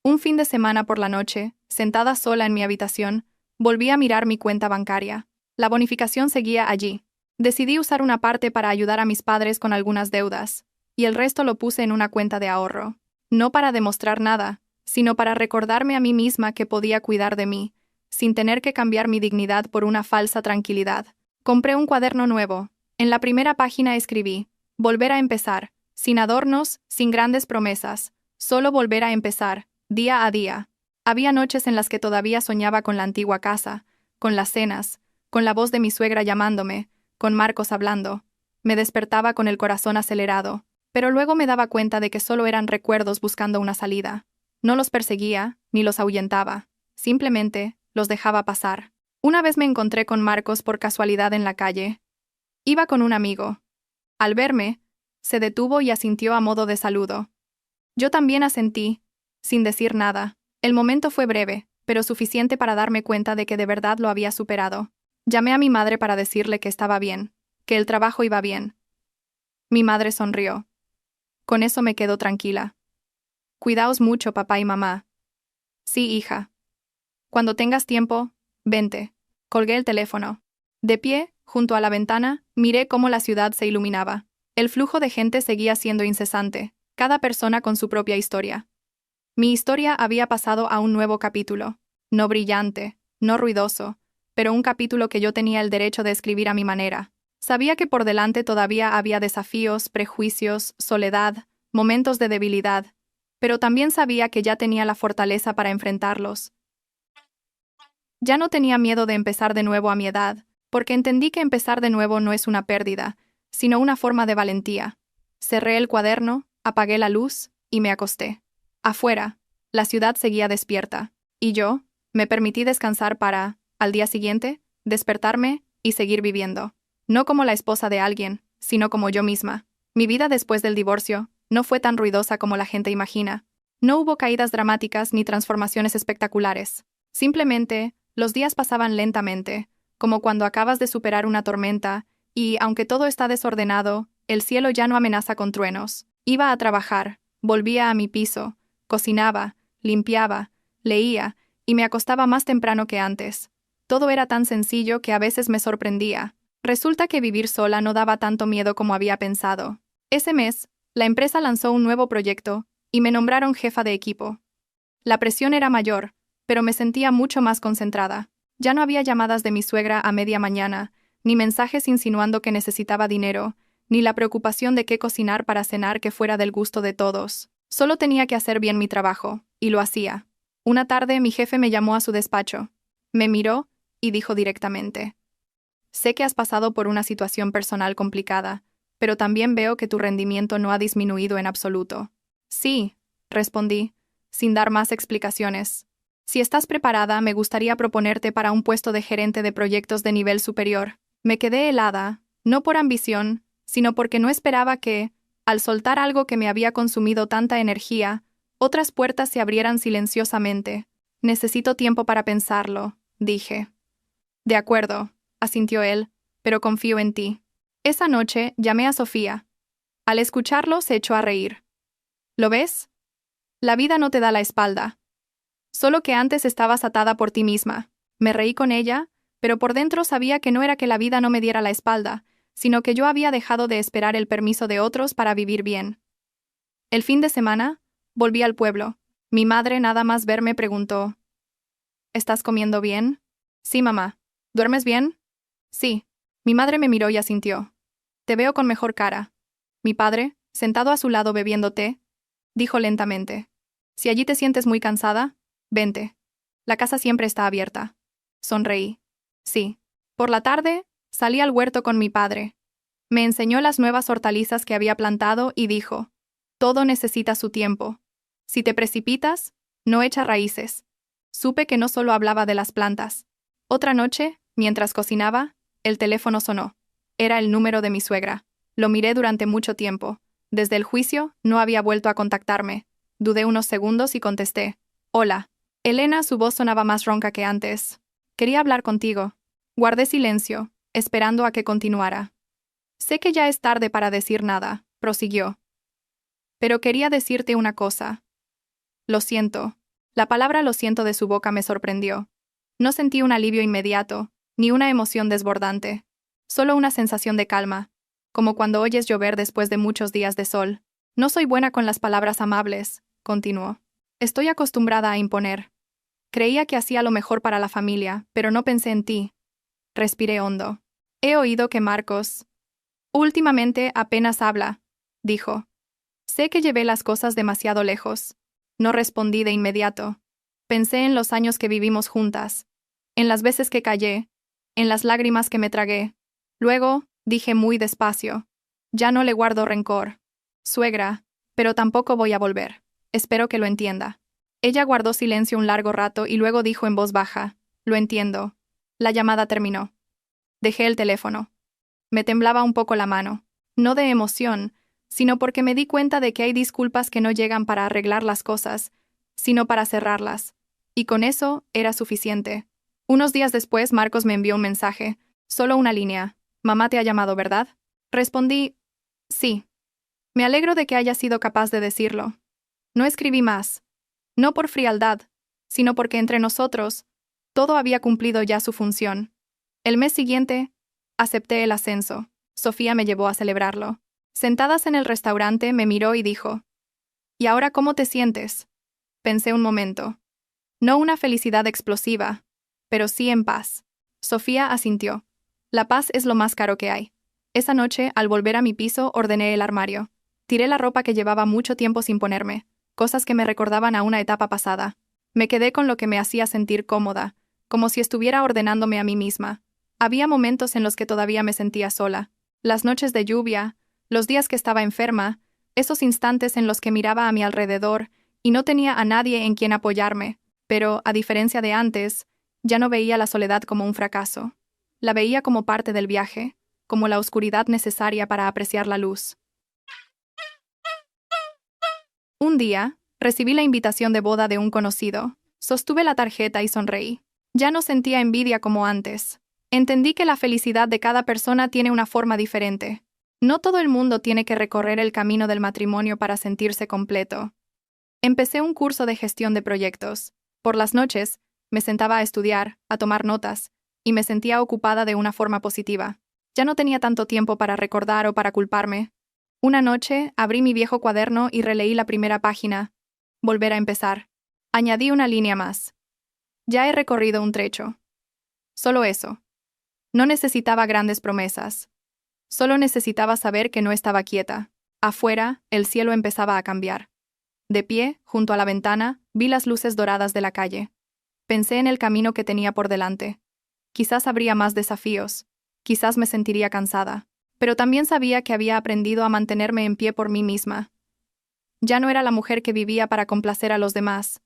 Un fin de semana por la noche, sentada sola en mi habitación, volví a mirar mi cuenta bancaria. La bonificación seguía allí. Decidí usar una parte para ayudar a mis padres con algunas deudas, y el resto lo puse en una cuenta de ahorro. No para demostrar nada, sino para recordarme a mí misma que podía cuidar de mí, sin tener que cambiar mi dignidad por una falsa tranquilidad. Compré un cuaderno nuevo. En la primera página escribí: volver a empezar, sin adornos, sin grandes promesas, solo volver a empezar, día a día. Había noches en las que todavía soñaba con la antigua casa, con las cenas, con la voz de mi suegra llamándome, con Marcos hablando. Me despertaba con el corazón acelerado, pero luego me daba cuenta de que solo eran recuerdos buscando una salida. No los perseguía, ni los ahuyentaba. Simplemente, los dejaba pasar. Una vez me encontré con Marcos por casualidad en la calle. Iba con un amigo. Al verme, se detuvo y asintió a modo de saludo. Yo también asentí, sin decir nada. El momento fue breve, pero suficiente para darme cuenta de que de verdad lo había superado. Llamé a mi madre para decirle que estaba bien, que el trabajo iba bien. Mi madre sonrió. Con eso me quedo tranquila. Cuidaos mucho, papá y mamá. Sí, hija. Cuando tengas tiempo, vente. Colgué el teléfono. De pie, junto a la ventana, miré cómo la ciudad se iluminaba. El flujo de gente seguía siendo incesante, cada persona con su propia historia. Mi historia había pasado a un nuevo capítulo. No brillante, no ruidoso, pero un capítulo que yo tenía el derecho de escribir a mi manera. Sabía que por delante todavía había desafíos, prejuicios, soledad, momentos de debilidad, pero también sabía que ya tenía la fortaleza para enfrentarlos. Ya no tenía miedo de empezar de nuevo a mi edad, porque entendí que empezar de nuevo no es una pérdida, sino una forma de valentía. Cerré el cuaderno, apagué la luz y me acosté. Afuera, la ciudad seguía despierta, y yo, me permití descansar para, al día siguiente, despertarme y seguir viviendo. No como la esposa de alguien, sino como yo misma. Mi vida después del divorcio no fue tan ruidosa como la gente imagina. No hubo caídas dramáticas ni transformaciones espectaculares. Simplemente, los días pasaban lentamente, como cuando acabas de superar una tormenta, y, aunque todo está desordenado, el cielo ya no amenaza con truenos. Iba a trabajar, volvía a mi piso, cocinaba, limpiaba, leía, y me acostaba más temprano que antes. Todo era tan sencillo que a veces me sorprendía. Resulta que vivir sola no daba tanto miedo como había pensado. Ese mes, la empresa lanzó un nuevo proyecto, y me nombraron jefa de equipo. La presión era mayor, pero me sentía mucho más concentrada. Ya no había llamadas de mi suegra a media mañana, ni mensajes insinuando que necesitaba dinero, ni la preocupación de qué cocinar para cenar que fuera del gusto de todos. Solo tenía que hacer bien mi trabajo, y lo hacía. Una tarde mi jefe me llamó a su despacho. Me miró y dijo directamente: «Sé que has pasado por una situación personal complicada, pero también veo que tu rendimiento no ha disminuido en absoluto». «Sí», respondí, sin dar más explicaciones. «Si estás preparada, me gustaría proponerte para un puesto de gerente de proyectos de nivel superior». Me quedé helada, no por ambición, sino porque no esperaba que, al soltar algo que me había consumido tanta energía, otras puertas se abrieran silenciosamente. «Necesito tiempo para pensarlo», dije. «De acuerdo», asintió él, «pero confío en ti». Esa noche llamé a Sofía. Al escucharlo se echó a reír. «¿Lo ves? La vida no te da la espalda. Solo que antes estabas atada por ti misma». Me reí con ella, pero por dentro sabía que no era que la vida no me diera la espalda, sino que yo había dejado de esperar el permiso de otros para vivir bien. El fin de semana, volví al pueblo. Mi madre, nada más verme, preguntó: «¿Estás comiendo bien?» «Sí, mamá». «¿Duermes bien?» «Sí». Mi madre me miró y asintió. «Te veo con mejor cara». Mi padre, sentado a su lado bebiendo té, dijo lentamente: «Si allí te sientes muy cansada, vente. La casa siempre está abierta». Sonreí. «Sí». Por la tarde, salí al huerto con mi padre. Me enseñó las nuevas hortalizas que había plantado y dijo: «Todo necesita su tiempo. Si te precipitas, no echa raíces». Supe que no solo hablaba de las plantas. Otra noche, mientras cocinaba, el teléfono sonó. Era el número de mi suegra. Lo miré durante mucho tiempo. Desde el juicio, no había vuelto a contactarme. Dudé unos segundos y contesté: «Hola». Elena, su voz sonaba más ronca que antes. «Quería hablar contigo». Guardé silencio, esperando a que continuara. «Sé que ya es tarde para decir nada», prosiguió. «Pero quería decirte una cosa». «Lo siento». La palabra «lo siento» de su boca me sorprendió. No sentí un alivio inmediato, ni una emoción desbordante. Solo una sensación de calma, como cuando oyes llover después de muchos días de sol. «No soy buena con las palabras amables», continuó. «Estoy acostumbrada a imponer. Creía que hacía lo mejor para la familia, pero no pensé en ti». Respiré hondo. «He oído que Marcos últimamente apenas habla», dijo. «Sé que llevé las cosas demasiado lejos». No respondí de inmediato. Pensé en los años que vivimos juntas, en las veces que callé, en las lágrimas que me tragué. Luego, dije muy despacio: «Ya no le guardo rencor, suegra, pero tampoco voy a volver. Espero que lo entienda». Ella guardó silencio un largo rato y luego dijo en voz baja: «Lo entiendo». La llamada terminó. Dejé el teléfono. Me temblaba un poco la mano, no de emoción, sino porque me di cuenta de que hay disculpas que no llegan para arreglar las cosas, sino para cerrarlas. Y con eso era suficiente. Unos días después, Marcos me envió un mensaje, solo una línea: «Mamá te ha llamado, ¿verdad?». Respondí: «Sí». Me alegro de que haya sido capaz de decirlo. No escribí más. No por frialdad, sino porque entre nosotros, todo había cumplido ya su función. El mes siguiente, acepté el ascenso. Sofía me llevó a celebrarlo. Sentadas en el restaurante, me miró y dijo: «¿Y ahora cómo te sientes?». Pensé un momento. No una felicidad explosiva, pero sí en paz. Sofía asintió. «La paz es lo más caro que hay». Esa noche, al volver a mi piso, ordené el armario. Tiré la ropa que llevaba mucho tiempo sin ponerme, cosas que me recordaban a una etapa pasada. Me quedé con lo que me hacía sentir cómoda, como si estuviera ordenándome a mí misma. Había momentos en los que todavía me sentía sola. Las noches de lluvia, los días que estaba enferma, esos instantes en los que miraba a mi alrededor y no tenía a nadie en quien apoyarme. Pero, a diferencia de antes, ya no veía la soledad como un fracaso. La veía como parte del viaje, como la oscuridad necesaria para apreciar la luz. Un día, recibí la invitación de boda de un conocido. Sostuve la tarjeta y sonreí. Ya no sentía envidia como antes. Entendí que la felicidad de cada persona tiene una forma diferente. No todo el mundo tiene que recorrer el camino del matrimonio para sentirse completo. Empecé un curso de gestión de proyectos. Por las noches, me sentaba a estudiar, a tomar notas, y me sentía ocupada de una forma positiva. Ya no tenía tanto tiempo para recordar o para culparme. Una noche, abrí mi viejo cuaderno y releí la primera página. Volver a empezar. Añadí una línea más. Ya he recorrido un trecho. Solo eso. No necesitaba grandes promesas. Solo necesitaba saber que no estaba quieta. Afuera, el cielo empezaba a cambiar. De pie, junto a la ventana, vi las luces doradas de la calle. Pensé en el camino que tenía por delante. Quizás habría más desafíos. Quizás me sentiría cansada. Pero también sabía que había aprendido a mantenerme en pie por mí misma. Ya no era la mujer que vivía para complacer a los demás.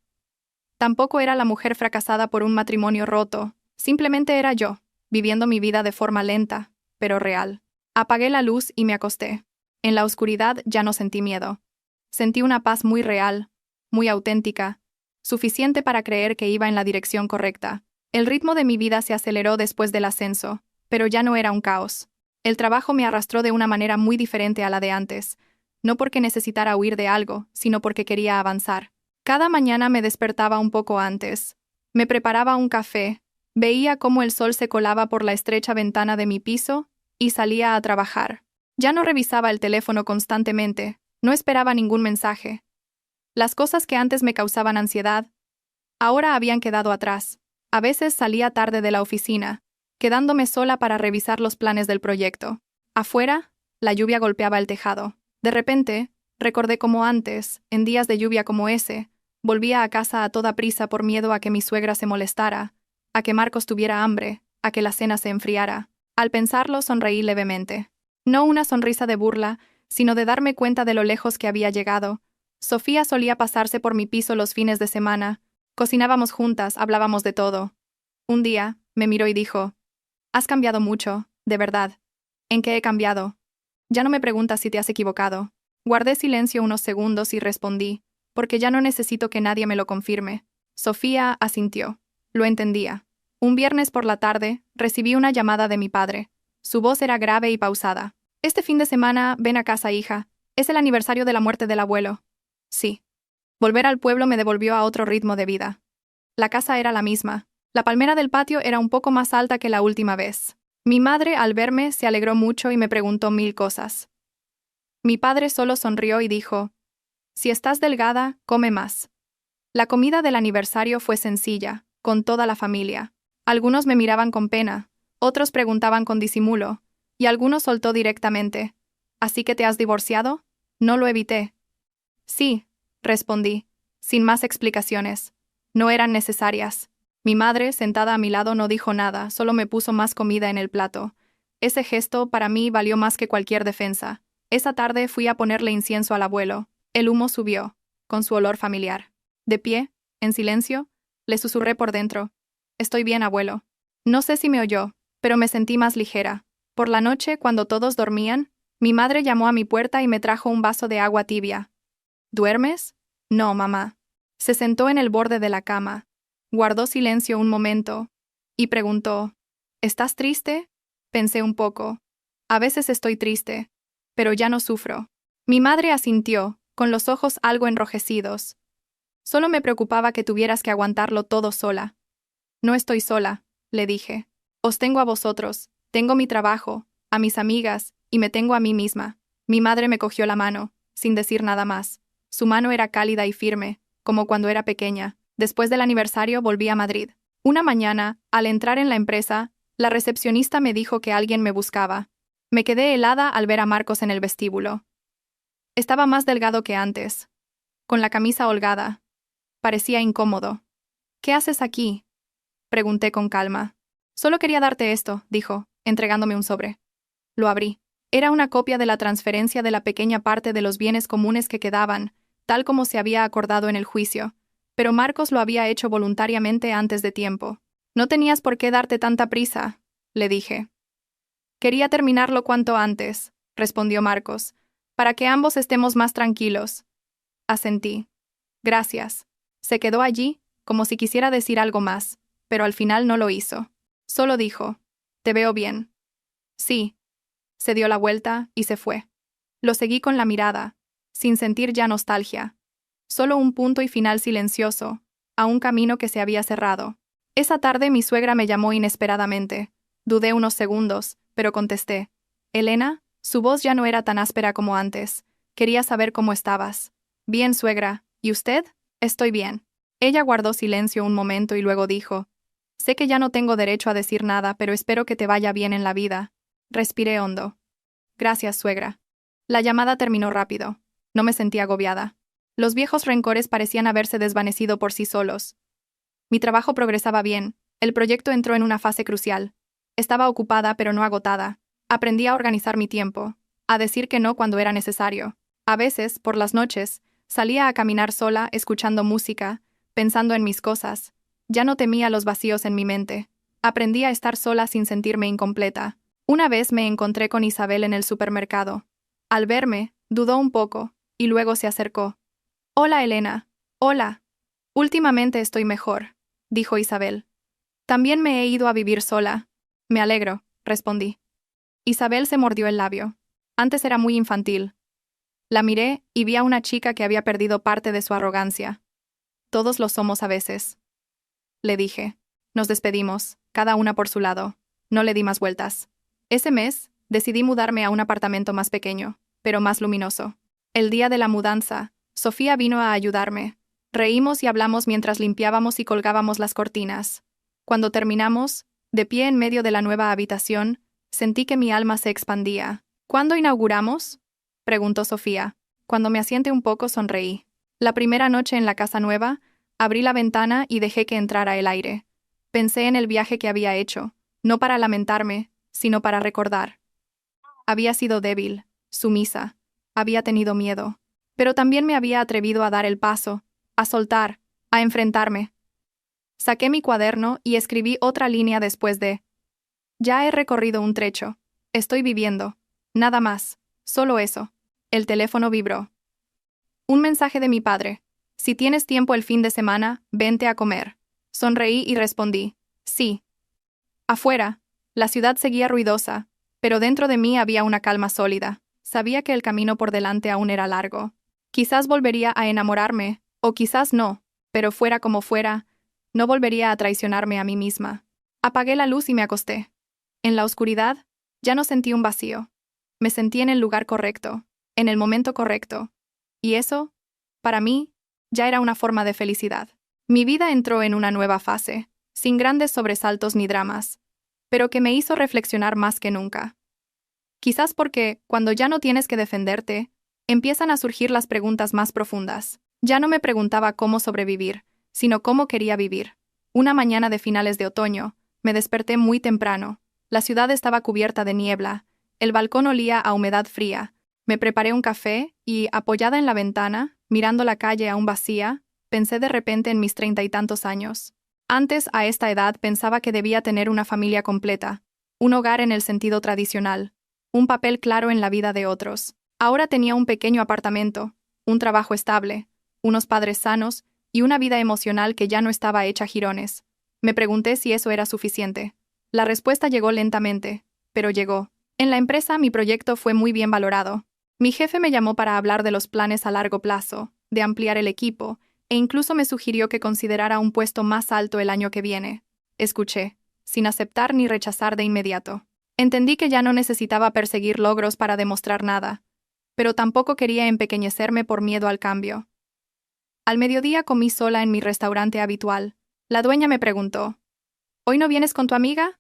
Tampoco era la mujer fracasada por un matrimonio roto. Simplemente era yo, viviendo mi vida de forma lenta, pero real. Apagué la luz y me acosté. En la oscuridad ya no sentí miedo. Sentí una paz muy real, muy auténtica, suficiente para creer que iba en la dirección correcta. El ritmo de mi vida se aceleró después del ascenso, pero ya no era un caos. El trabajo me arrastró de una manera muy diferente a la de antes, no porque necesitara huir de algo, sino porque quería avanzar. Cada mañana me despertaba un poco antes. Me preparaba un café, veía cómo el sol se colaba por la estrecha ventana de mi piso y salía a trabajar. Ya no revisaba el teléfono constantemente, no esperaba ningún mensaje. Las cosas que antes me causaban ansiedad, ahora habían quedado atrás. A veces salía tarde de la oficina, quedándome sola para revisar los planes del proyecto. Afuera, la lluvia golpeaba el tejado. De repente, recordé cómo antes, en días de lluvia como ese, volvía a casa a toda prisa por miedo a que mi suegra se molestara, a que Marcos tuviera hambre, a que la cena se enfriara. Al pensarlo, sonreí levemente. No una sonrisa de burla, sino de darme cuenta de lo lejos que había llegado. Sofía solía pasarse por mi piso los fines de semana. Cocinábamos juntas, hablábamos de todo. Un día, me miró y dijo: «Has cambiado mucho, de verdad». «¿En qué he cambiado?» «Ya no me preguntas si te has equivocado». Guardé silencio unos segundos y respondí, porque ya no necesito que nadie me lo confirme. Sofía asintió. Lo entendía. Un viernes por la tarde, recibí una llamada de mi padre. Su voz era grave y pausada. «Este fin de semana, ven a casa, hija. Es el aniversario de la muerte del abuelo». Sí. Volver al pueblo me devolvió a otro ritmo de vida. La casa era la misma. La palmera del patio era un poco más alta que la última vez. Mi madre, al verme, se alegró mucho y me preguntó 1000 cosas. Mi padre solo sonrió y dijo: «Si estás delgada, come más». La comida del aniversario fue sencilla, con toda la familia. Algunos me miraban con pena, otros preguntaban con disimulo, y algunos soltó directamente: «¿Así que te has divorciado?» No lo evité. «Sí», respondí, sin más explicaciones. No eran necesarias. Mi madre, sentada a mi lado, no dijo nada, solo me puso más comida en el plato. Ese gesto, para mí, valió más que cualquier defensa. Esa tarde fui a ponerle incienso al abuelo. El humo subió, con su olor familiar. De pie, en silencio, le susurré por dentro: «Estoy bien, abuelo». No sé si me oyó, pero me sentí más ligera. Por la noche, cuando todos dormían, mi madre llamó a mi puerta y me trajo un vaso de agua tibia. «¿Duermes?» «No, mamá». Se sentó en el borde de la cama, guardó silencio un momento y preguntó: «¿Estás triste?» Pensé un poco. A veces estoy triste, pero ya no sufro. Mi madre asintió, con los ojos algo enrojecidos. Solo me preocupaba que tuvieras que aguantarlo todo sola. No estoy sola, le dije. Os tengo a vosotros, tengo mi trabajo, a mis amigas, y me tengo a mí misma. Mi madre me cogió la mano, sin decir nada más. Su mano era cálida y firme, como cuando era pequeña. Después del aniversario volví a Madrid. Una mañana, al entrar en la empresa, la recepcionista me dijo que alguien me buscaba. Me quedé helada al ver a Marcos en el vestíbulo. Estaba más delgado que antes, con la camisa holgada. Parecía incómodo. «¿Qué haces aquí?», pregunté con calma. «Solo quería darte esto», dijo, entregándome un sobre. Lo abrí. Era una copia de la transferencia de la pequeña parte de los bienes comunes que quedaban, tal como se había acordado en el juicio, pero Marcos lo había hecho voluntariamente antes de tiempo. «No tenías por qué darte tanta prisa», le dije. «Quería terminarlo cuanto antes», respondió Marcos, «para que ambos estemos más tranquilos». Asentí. «Gracias». Se quedó allí, como si quisiera decir algo más, pero al final no lo hizo. Solo dijo: «Te veo bien». «Sí». Se dio la vuelta y se fue. Lo seguí con la mirada, sin sentir ya nostalgia. Solo un punto y final silencioso, a un camino que se había cerrado. Esa tarde mi suegra me llamó inesperadamente. Dudé unos segundos, pero contesté: «Elena, Su voz ya no era tan áspera como antes. Quería saber cómo estabas. Bien, suegra. ¿Y usted? Estoy bien. Ella guardó silencio un momento y luego dijo: sé que ya no tengo derecho a decir nada, pero espero que te vaya bien en la vida. Respiré hondo. Gracias, suegra. La llamada terminó rápido. No me sentí agobiada. Los viejos rencores parecían haberse desvanecido por sí solos. Mi trabajo progresaba bien. El proyecto entró en una fase crucial. Estaba ocupada pero no agotada. Aprendí a organizar mi tiempo, a decir que no cuando era necesario. A veces, por las noches, salía a caminar sola, escuchando música, pensando en mis cosas. Ya no temía los vacíos en mi mente. Aprendí a estar sola sin sentirme incompleta. Una vez me encontré con Isabel en el supermercado. Al verme, dudó un poco, y luego se acercó. Hola, Elena. Hola. Últimamente estoy mejor, dijo Isabel. También me he ido a vivir sola. Me alegro, respondí. Isabel se mordió el labio. Antes era muy infantil. La miré y vi a una chica que había perdido parte de su arrogancia. Todos lo somos a veces. Le dije. Nos despedimos, cada una por su lado. No le di más vueltas. Ese mes, decidí mudarme a un apartamento más pequeño, pero más luminoso. El día de la mudanza, Sofía vino a ayudarme. Reímos y hablamos mientras limpiábamos y colgábamos las cortinas. Cuando terminamos, de pie en medio de la nueva habitación, sentí que mi alma se expandía. ¿Cuándo inauguramos?, preguntó Sofía. Cuando me asienté un poco, sonreí. La primera noche en la casa nueva, abrí la ventana y dejé que entrara el aire. Pensé en el viaje que había hecho, no para lamentarme, sino para recordar. Había sido débil, sumisa, había tenido miedo, pero también me había atrevido a dar el paso, a soltar, a enfrentarme. Saqué mi cuaderno y escribí otra línea después de: ya he recorrido un trecho. Estoy viviendo. Nada más. Solo eso. El teléfono vibró. Un mensaje de mi padre. Si tienes tiempo el fin de semana, vente a comer. Sonreí y respondí: sí. Afuera, la ciudad seguía ruidosa, pero dentro de mí había una calma sólida. Sabía que el camino por delante aún era largo. Quizás volvería a enamorarme, o quizás no, pero fuera como fuera, no volvería a traicionarme a mí misma. Apagué la luz y me acosté. En la oscuridad, ya no sentí un vacío. Me sentí en el lugar correcto, en el momento correcto. Y eso, para mí, ya era una forma de felicidad. Mi vida entró en una nueva fase, sin grandes sobresaltos ni dramas, pero que me hizo reflexionar más que nunca. Quizás porque, cuando ya no tienes que defenderte, empiezan a surgir las preguntas más profundas. Ya no me preguntaba cómo sobrevivir, sino cómo quería vivir. Una mañana de finales de otoño, me desperté muy temprano. La ciudad estaba cubierta de niebla, el balcón olía a humedad fría. Me preparé un café y, apoyada en la ventana, mirando la calle aún vacía, pensé de repente en mis 30 y tantos años. Antes, a esta edad, pensaba que debía tener una familia completa, un hogar en el sentido tradicional, un papel claro en la vida de otros. Ahora tenía un pequeño apartamento, un trabajo estable, unos padres sanos y una vida emocional que ya no estaba hecha jirones. Me pregunté si eso era suficiente. La respuesta llegó lentamente, pero llegó. En la empresa mi proyecto fue muy bien valorado. Mi jefe me llamó para hablar de los planes a largo plazo, de ampliar el equipo, e incluso me sugirió que considerara un puesto más alto el año que viene. Escuché, sin aceptar ni rechazar de inmediato. Entendí que ya no necesitaba perseguir logros para demostrar nada, pero tampoco quería empequeñecerme por miedo al cambio. Al mediodía comí sola en mi restaurante habitual. La dueña me preguntó: ¿hoy no vienes con tu amiga?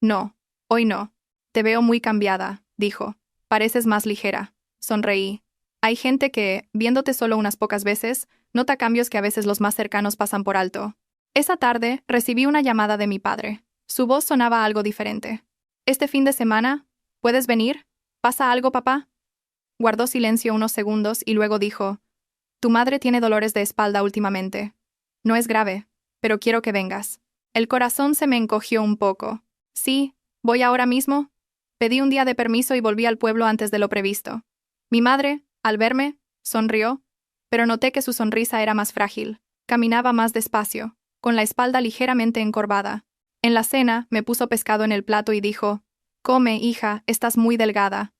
No, hoy no. Te veo muy cambiada, dijo. Pareces más ligera. Sonreí. Hay gente que, viéndote solo unas pocas veces, nota cambios que a veces los más cercanos pasan por alto. Esa tarde, recibí una llamada de mi padre. Su voz sonaba algo diferente. ¿Este fin de semana? ¿Puedes venir? ¿Pasa algo, papá? Guardó silencio unos segundos y luego dijo: tu madre tiene dolores de espalda últimamente. No es grave, pero quiero que vengas. El corazón se me encogió un poco. Sí, voy ahora mismo. Pedí un día de permiso y volví al pueblo antes de lo previsto. Mi madre, al verme, sonrió, pero noté que su sonrisa era más frágil. Caminaba más despacio, con la espalda ligeramente encorvada. En la cena, me puso pescado en el plato y dijo: come, hija, estás muy delgada.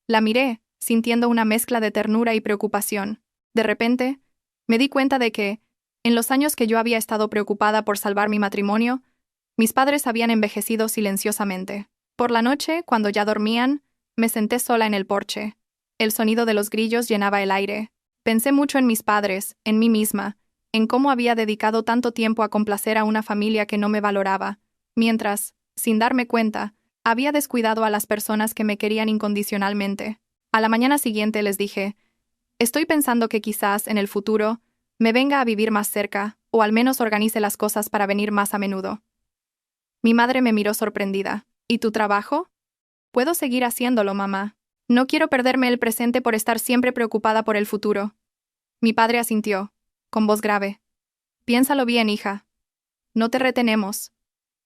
La miré, sintiendo una mezcla de ternura y preocupación. De repente, me di cuenta de que, en los años que yo había estado preocupada por salvar mi matrimonio, mis padres habían envejecido silenciosamente. Por la noche, cuando ya dormían, Me senté sola en el porche. El sonido de los grillos llenaba el aire. Pensé mucho en mis padres, en mí misma, en cómo había dedicado tanto tiempo a complacer a una familia que no me valoraba, mientras, sin darme cuenta, había descuidado a las personas que me querían incondicionalmente. A la mañana siguiente les dije, estoy pensando que quizás, en el futuro, me venga a vivir más cerca, o al menos organice las cosas para venir más a menudo. Mi madre me miró sorprendida. ¿Y tu trabajo? Puedo seguir haciéndolo, mamá. No quiero perderme el presente por estar siempre preocupada por el futuro. Mi padre asintió, con voz grave. Piénsalo bien, hija. No te retenemos.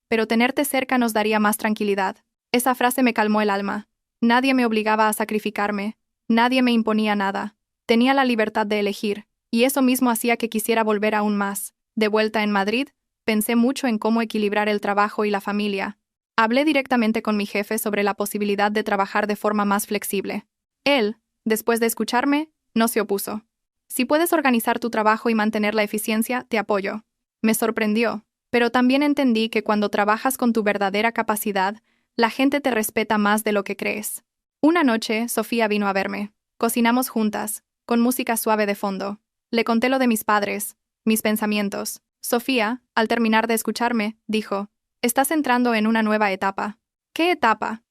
Pero tenerte cerca nos daría más tranquilidad. Esa frase me calmó el alma. Nadie me obligaba a sacrificarme. Nadie me imponía nada. Tenía la libertad de elegir, y eso mismo hacía que quisiera volver aún más. De vuelta en Madrid, pensé mucho en cómo equilibrar el trabajo y la familia. Hablé directamente con mi jefe sobre la posibilidad de trabajar de forma más flexible. Él, después de escucharme, no se opuso. Si puedes organizar tu trabajo y mantener la eficiencia, te apoyo. Me sorprendió, pero también entendí que cuando trabajas con tu verdadera capacidad, la gente te respeta más de lo que crees. Una noche, Sofía vino a verme. Cocinamos juntas, con música suave de fondo. Le conté lo de mis padres, mis pensamientos. Sofía, al terminar de escucharme, dijo, estás entrando en una nueva etapa. ¿Qué etapa?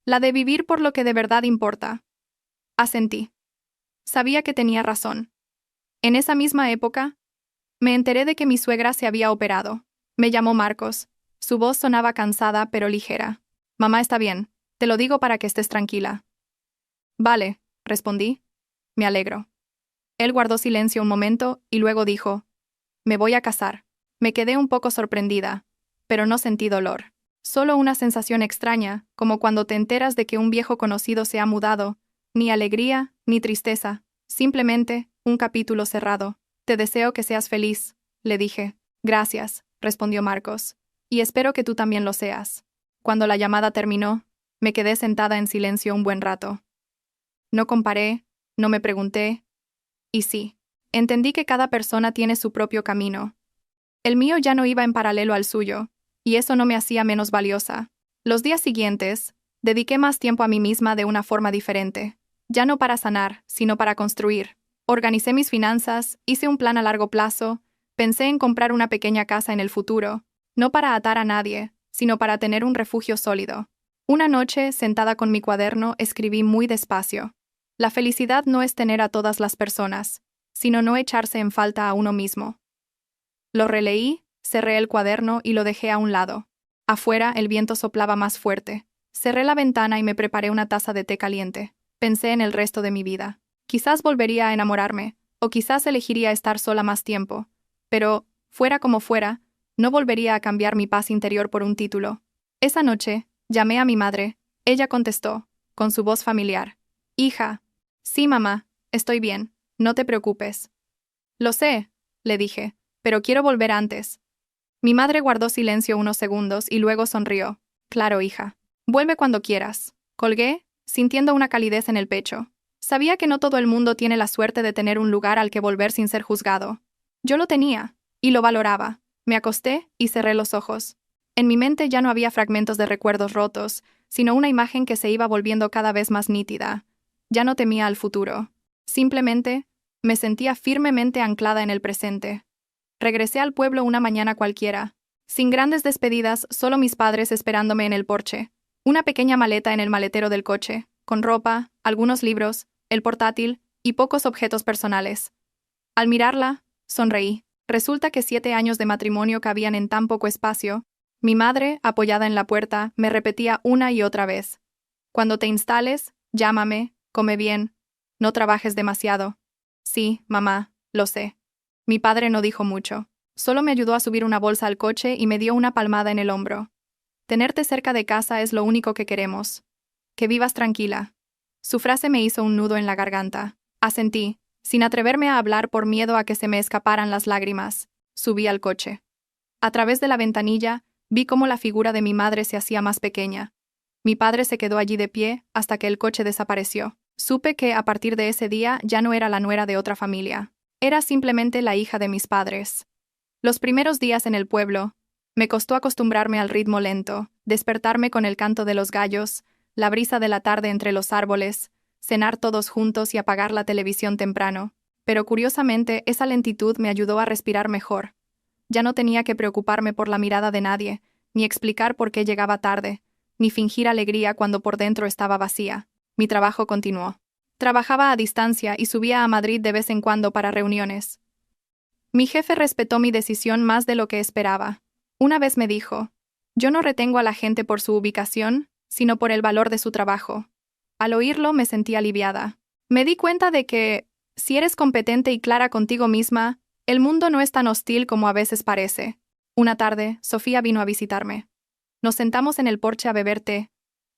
La de vivir por lo que de verdad importa. Asentí. Sabía que tenía razón. En esa misma época, me enteré de que mi suegra se había operado. Me llamó Marcos. Su voz sonaba cansada pero ligera. Mamá está bien. Te lo digo para que estés tranquila. Vale, respondí. Me alegro. Él guardó silencio un momento y luego dijo, me voy a casar. Me quedé un poco sorprendida, pero no sentí dolor. Solo una sensación extraña, como cuando te enteras de que un viejo conocido se ha mudado. Ni alegría, ni tristeza. Simplemente, un capítulo cerrado. Te deseo que seas feliz, le dije. Gracias, respondió Marcos. Y espero que tú también lo seas. Cuando la llamada terminó, me quedé sentada en silencio un buen rato. No comparé, no me pregunté. Y sí, entendí que cada persona tiene su propio camino. El mío ya no iba en paralelo al suyo, y eso no me hacía menos valiosa. Los días siguientes, dediqué más tiempo a mí misma de una forma diferente. Ya no para sanar, sino para construir. Organicé mis finanzas, hice un plan a largo plazo, pensé en comprar una pequeña casa en el futuro, no para atar a nadie, sino para tener un refugio sólido. Una noche, sentada con mi cuaderno, escribí muy despacio. La felicidad no es tener a todas las personas, sino no echarse en falta a uno mismo. Lo releí, cerré el cuaderno y lo dejé a un lado. Afuera, el viento soplaba más fuerte. Cerré la ventana y me preparé una taza de té caliente. Pensé en el resto de mi vida. Quizás volvería a enamorarme, o quizás elegiría estar sola más tiempo. Pero, fuera como fuera, no volvería a cambiar mi paz interior por un título. Esa noche, llamé a mi madre. Ella contestó, con su voz familiar. Hija. Sí, mamá, estoy bien, no te preocupes. Lo sé, le dije, pero quiero volver antes. Mi madre guardó silencio unos segundos y luego sonrió. Claro, hija. Vuelve cuando quieras. Colgué, sintiendo una calidez en el pecho. Sabía que no todo el mundo tiene la suerte de tener un lugar al que volver sin ser juzgado. Yo lo tenía, y lo valoraba. Me acosté y cerré los ojos. En mi mente ya no había fragmentos de recuerdos rotos, sino una imagen que se iba volviendo cada vez más nítida. Ya no temía al futuro. Simplemente, me sentía firmemente anclada en el presente. Regresé al pueblo una mañana cualquiera. Sin grandes despedidas, solo mis padres esperándome en el porche. Una pequeña maleta en el maletero del coche, con ropa, algunos libros, el portátil y pocos objetos personales. Al mirarla, sonreí. Resulta que 7 años de matrimonio cabían en tan poco espacio. Mi madre, apoyada en la puerta, me repetía una y otra vez. Cuando te instales, llámame, come bien, no trabajes demasiado. Sí, mamá, lo sé. Mi padre no dijo mucho. Solo me ayudó a subir una bolsa al coche y me dio una palmada en el hombro. Tenerte cerca de casa es lo único que queremos. Que vivas tranquila. Su frase me hizo un nudo en la garganta. Asentí, sin atreverme a hablar por miedo a que se me escaparan las lágrimas. Subí al coche. A través de la ventanilla, vi cómo la figura de mi madre se hacía más pequeña. Mi padre se quedó allí de pie hasta que el coche desapareció. Supe que, a partir de ese día, ya no era la nuera de otra familia. Era simplemente la hija de mis padres. Los primeros días en el pueblo, me costó acostumbrarme al ritmo lento, despertarme con el canto de los gallos, la brisa de la tarde entre los árboles, cenar todos juntos y apagar la televisión temprano. Pero curiosamente, esa lentitud me ayudó a respirar mejor. Ya no tenía que preocuparme por la mirada de nadie, ni explicar por qué llegaba tarde, ni fingir alegría cuando por dentro estaba vacía. Mi trabajo continuó. Trabajaba a distancia y subía a Madrid de vez en cuando para reuniones. Mi jefe respetó mi decisión más de lo que esperaba. Una vez me dijo: «Yo no retengo a la gente por su ubicación, sino por el valor de su trabajo». Al oírlo me sentí aliviada. Me di cuenta de que, si eres competente y clara contigo misma, el mundo no es tan hostil como a veces parece. Una tarde, Sofía vino a visitarme. Nos sentamos en el porche a beber té,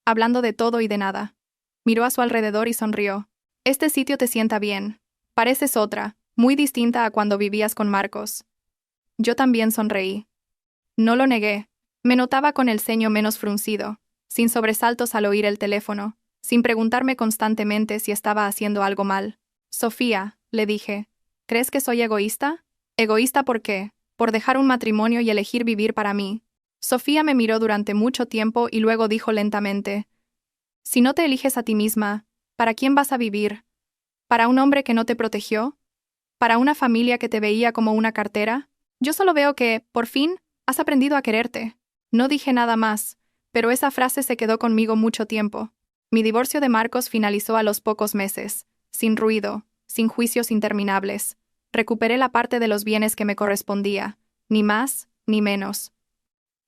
hablando de todo y de nada. Miró a su alrededor y sonrió. «Este sitio te sienta bien. Pareces otra, muy distinta a cuando vivías con Marcos». Yo también sonreí. No lo negué. Me notaba con el ceño menos fruncido, sin sobresaltos al oír el teléfono, sin preguntarme constantemente si estaba haciendo algo mal. «Sofía», le dije, «¿crees que soy egoísta?» «¿Egoísta por qué?» «Por dejar un matrimonio y elegir vivir para mí». Sofía me miró durante mucho tiempo y luego dijo lentamente: «Si no te eliges a ti misma, ¿para quién vas a vivir? ¿Para un hombre que no te protegió? ¿Para una familia que te veía como una cartera? Yo solo veo que, por fin, has aprendido a quererte». No dije nada más, pero esa frase se quedó conmigo mucho tiempo. Mi divorcio de Marcos finalizó a los pocos meses, sin ruido, sin juicios interminables. Recuperé la parte de los bienes que me correspondía, ni más, ni menos.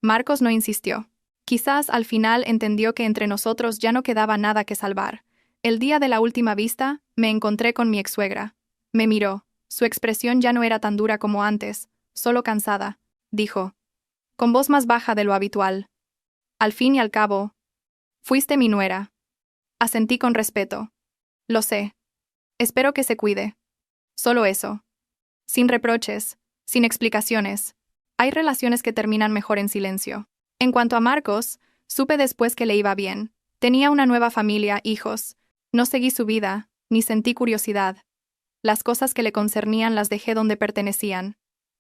Marcos no insistió. Quizás al final entendió que entre nosotros ya no quedaba nada que salvar. El día de la última vista, me encontré con mi ex-suegra. Me miró. Su expresión ya no era tan dura como antes, solo cansada. Dijo, con voz más baja de lo habitual: «Al fin y al cabo, fuiste mi nuera». Asentí con respeto. «Lo sé. Espero que se cuide». Solo eso. Sin reproches, sin explicaciones. Hay relaciones que terminan mejor en silencio. En cuanto a Marcos, supe después que le iba bien. Tenía una nueva familia, hijos. No seguí su vida, ni sentí curiosidad. Las cosas que le concernían las dejé donde pertenecían.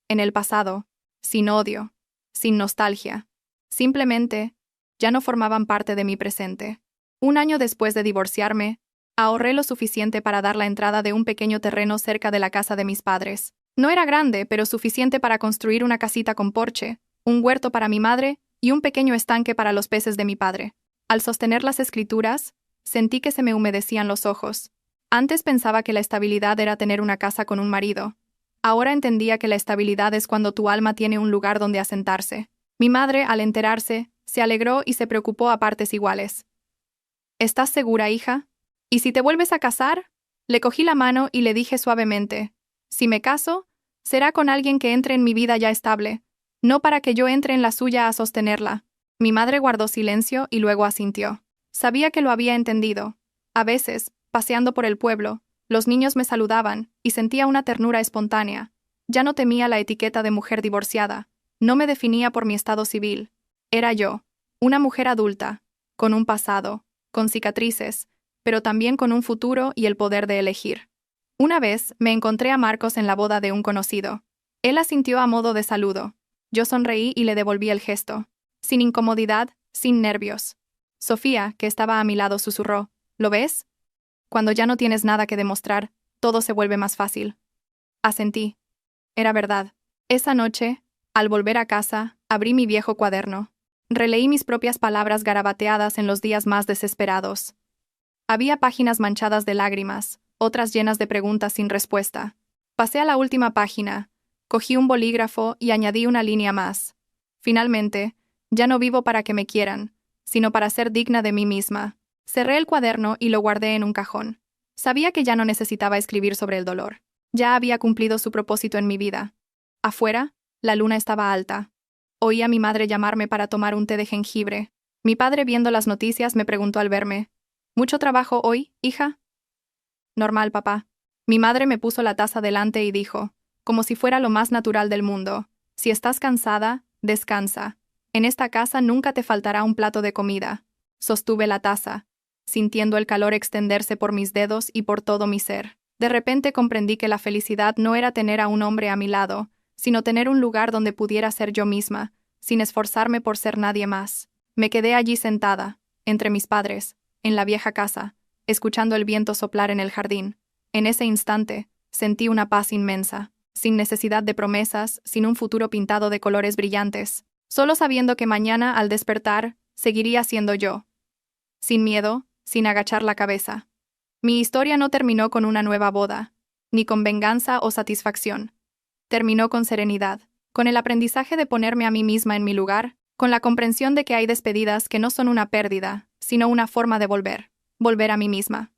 En el pasado, sin odio, sin nostalgia. Simplemente, ya no formaban parte de mi presente. Un año después de divorciarme, ahorré lo suficiente para dar la entrada de un pequeño terreno cerca de la casa de mis padres. No era grande, pero suficiente para construir una casita con porche, un huerto para mi madre y un pequeño estanque para los peces de mi padre. Al sostener las escrituras, sentí que se me humedecían los ojos. Antes pensaba que la estabilidad era tener una casa con un marido. Ahora entendía que la estabilidad es cuando tu alma tiene un lugar donde asentarse. Mi madre, al enterarse, se alegró y se preocupó a partes iguales. «¿Estás segura, hija? ¿Y si te vuelves a casar?» Le cogí la mano y le dije suavemente: «Si me caso, será con alguien que entre en mi vida ya estable, no para que yo entre en la suya a sostenerla». Mi madre guardó silencio y luego asintió. Sabía que lo había entendido. A veces, paseando por el pueblo, los niños me saludaban y sentía una ternura espontánea. Ya no temía la etiqueta de mujer divorciada. No me definía por mi estado civil. Era yo, una mujer adulta, con un pasado, con cicatrices, pero también con un futuro y el poder de elegir. Una vez me encontré a Marcos en la boda de un conocido. Él asintió a modo de saludo. Yo sonreí y le devolví el gesto. Sin incomodidad, sin nervios. Sofía, que estaba a mi lado, susurró: «¿Lo ves? Cuando ya no tienes nada que demostrar, todo se vuelve más fácil». Asentí. Era verdad. Esa noche, al volver a casa, abrí mi viejo cuaderno. Releí mis propias palabras garabateadas en los días más desesperados. Había páginas manchadas de lágrimas, otras llenas de preguntas sin respuesta. Pasé a la última página, cogí un bolígrafo y añadí una línea más. Finalmente, ya no vivo para que me quieran, sino para ser digna de mí misma. Cerré el cuaderno y lo guardé en un cajón. Sabía que ya no necesitaba escribir sobre el dolor. Ya había cumplido su propósito en mi vida. Afuera, la luna estaba alta. Oí a mi madre llamarme para tomar un té de jengibre. Mi padre, viendo las noticias, me preguntó al verme: «¿Mucho trabajo hoy, hija?» «Normal, papá». Mi madre me puso la taza delante y dijo, como si fuera lo más natural del mundo: «Si estás cansada, descansa. En esta casa nunca te faltará un plato de comida». Sostuve la taza, sintiendo el calor extenderse por mis dedos y por todo mi ser. De repente comprendí que la felicidad no era tener a un hombre a mi lado, sino tener un lugar donde pudiera ser yo misma, sin esforzarme por ser nadie más. Me quedé allí sentada, entre mis padres, en la vieja casa, escuchando el viento soplar en el jardín. En ese instante, sentí una paz inmensa, sin necesidad de promesas, sin un futuro pintado de colores brillantes, solo sabiendo que mañana, al despertar, seguiría siendo yo. Sin miedo, sin agachar la cabeza. Mi historia no terminó con una nueva boda, ni con venganza o satisfacción. Terminó con serenidad, con el aprendizaje de ponerme a mí misma en mi lugar, con la comprensión de que hay despedidas que no son una pérdida, sino una forma de volver a mí misma.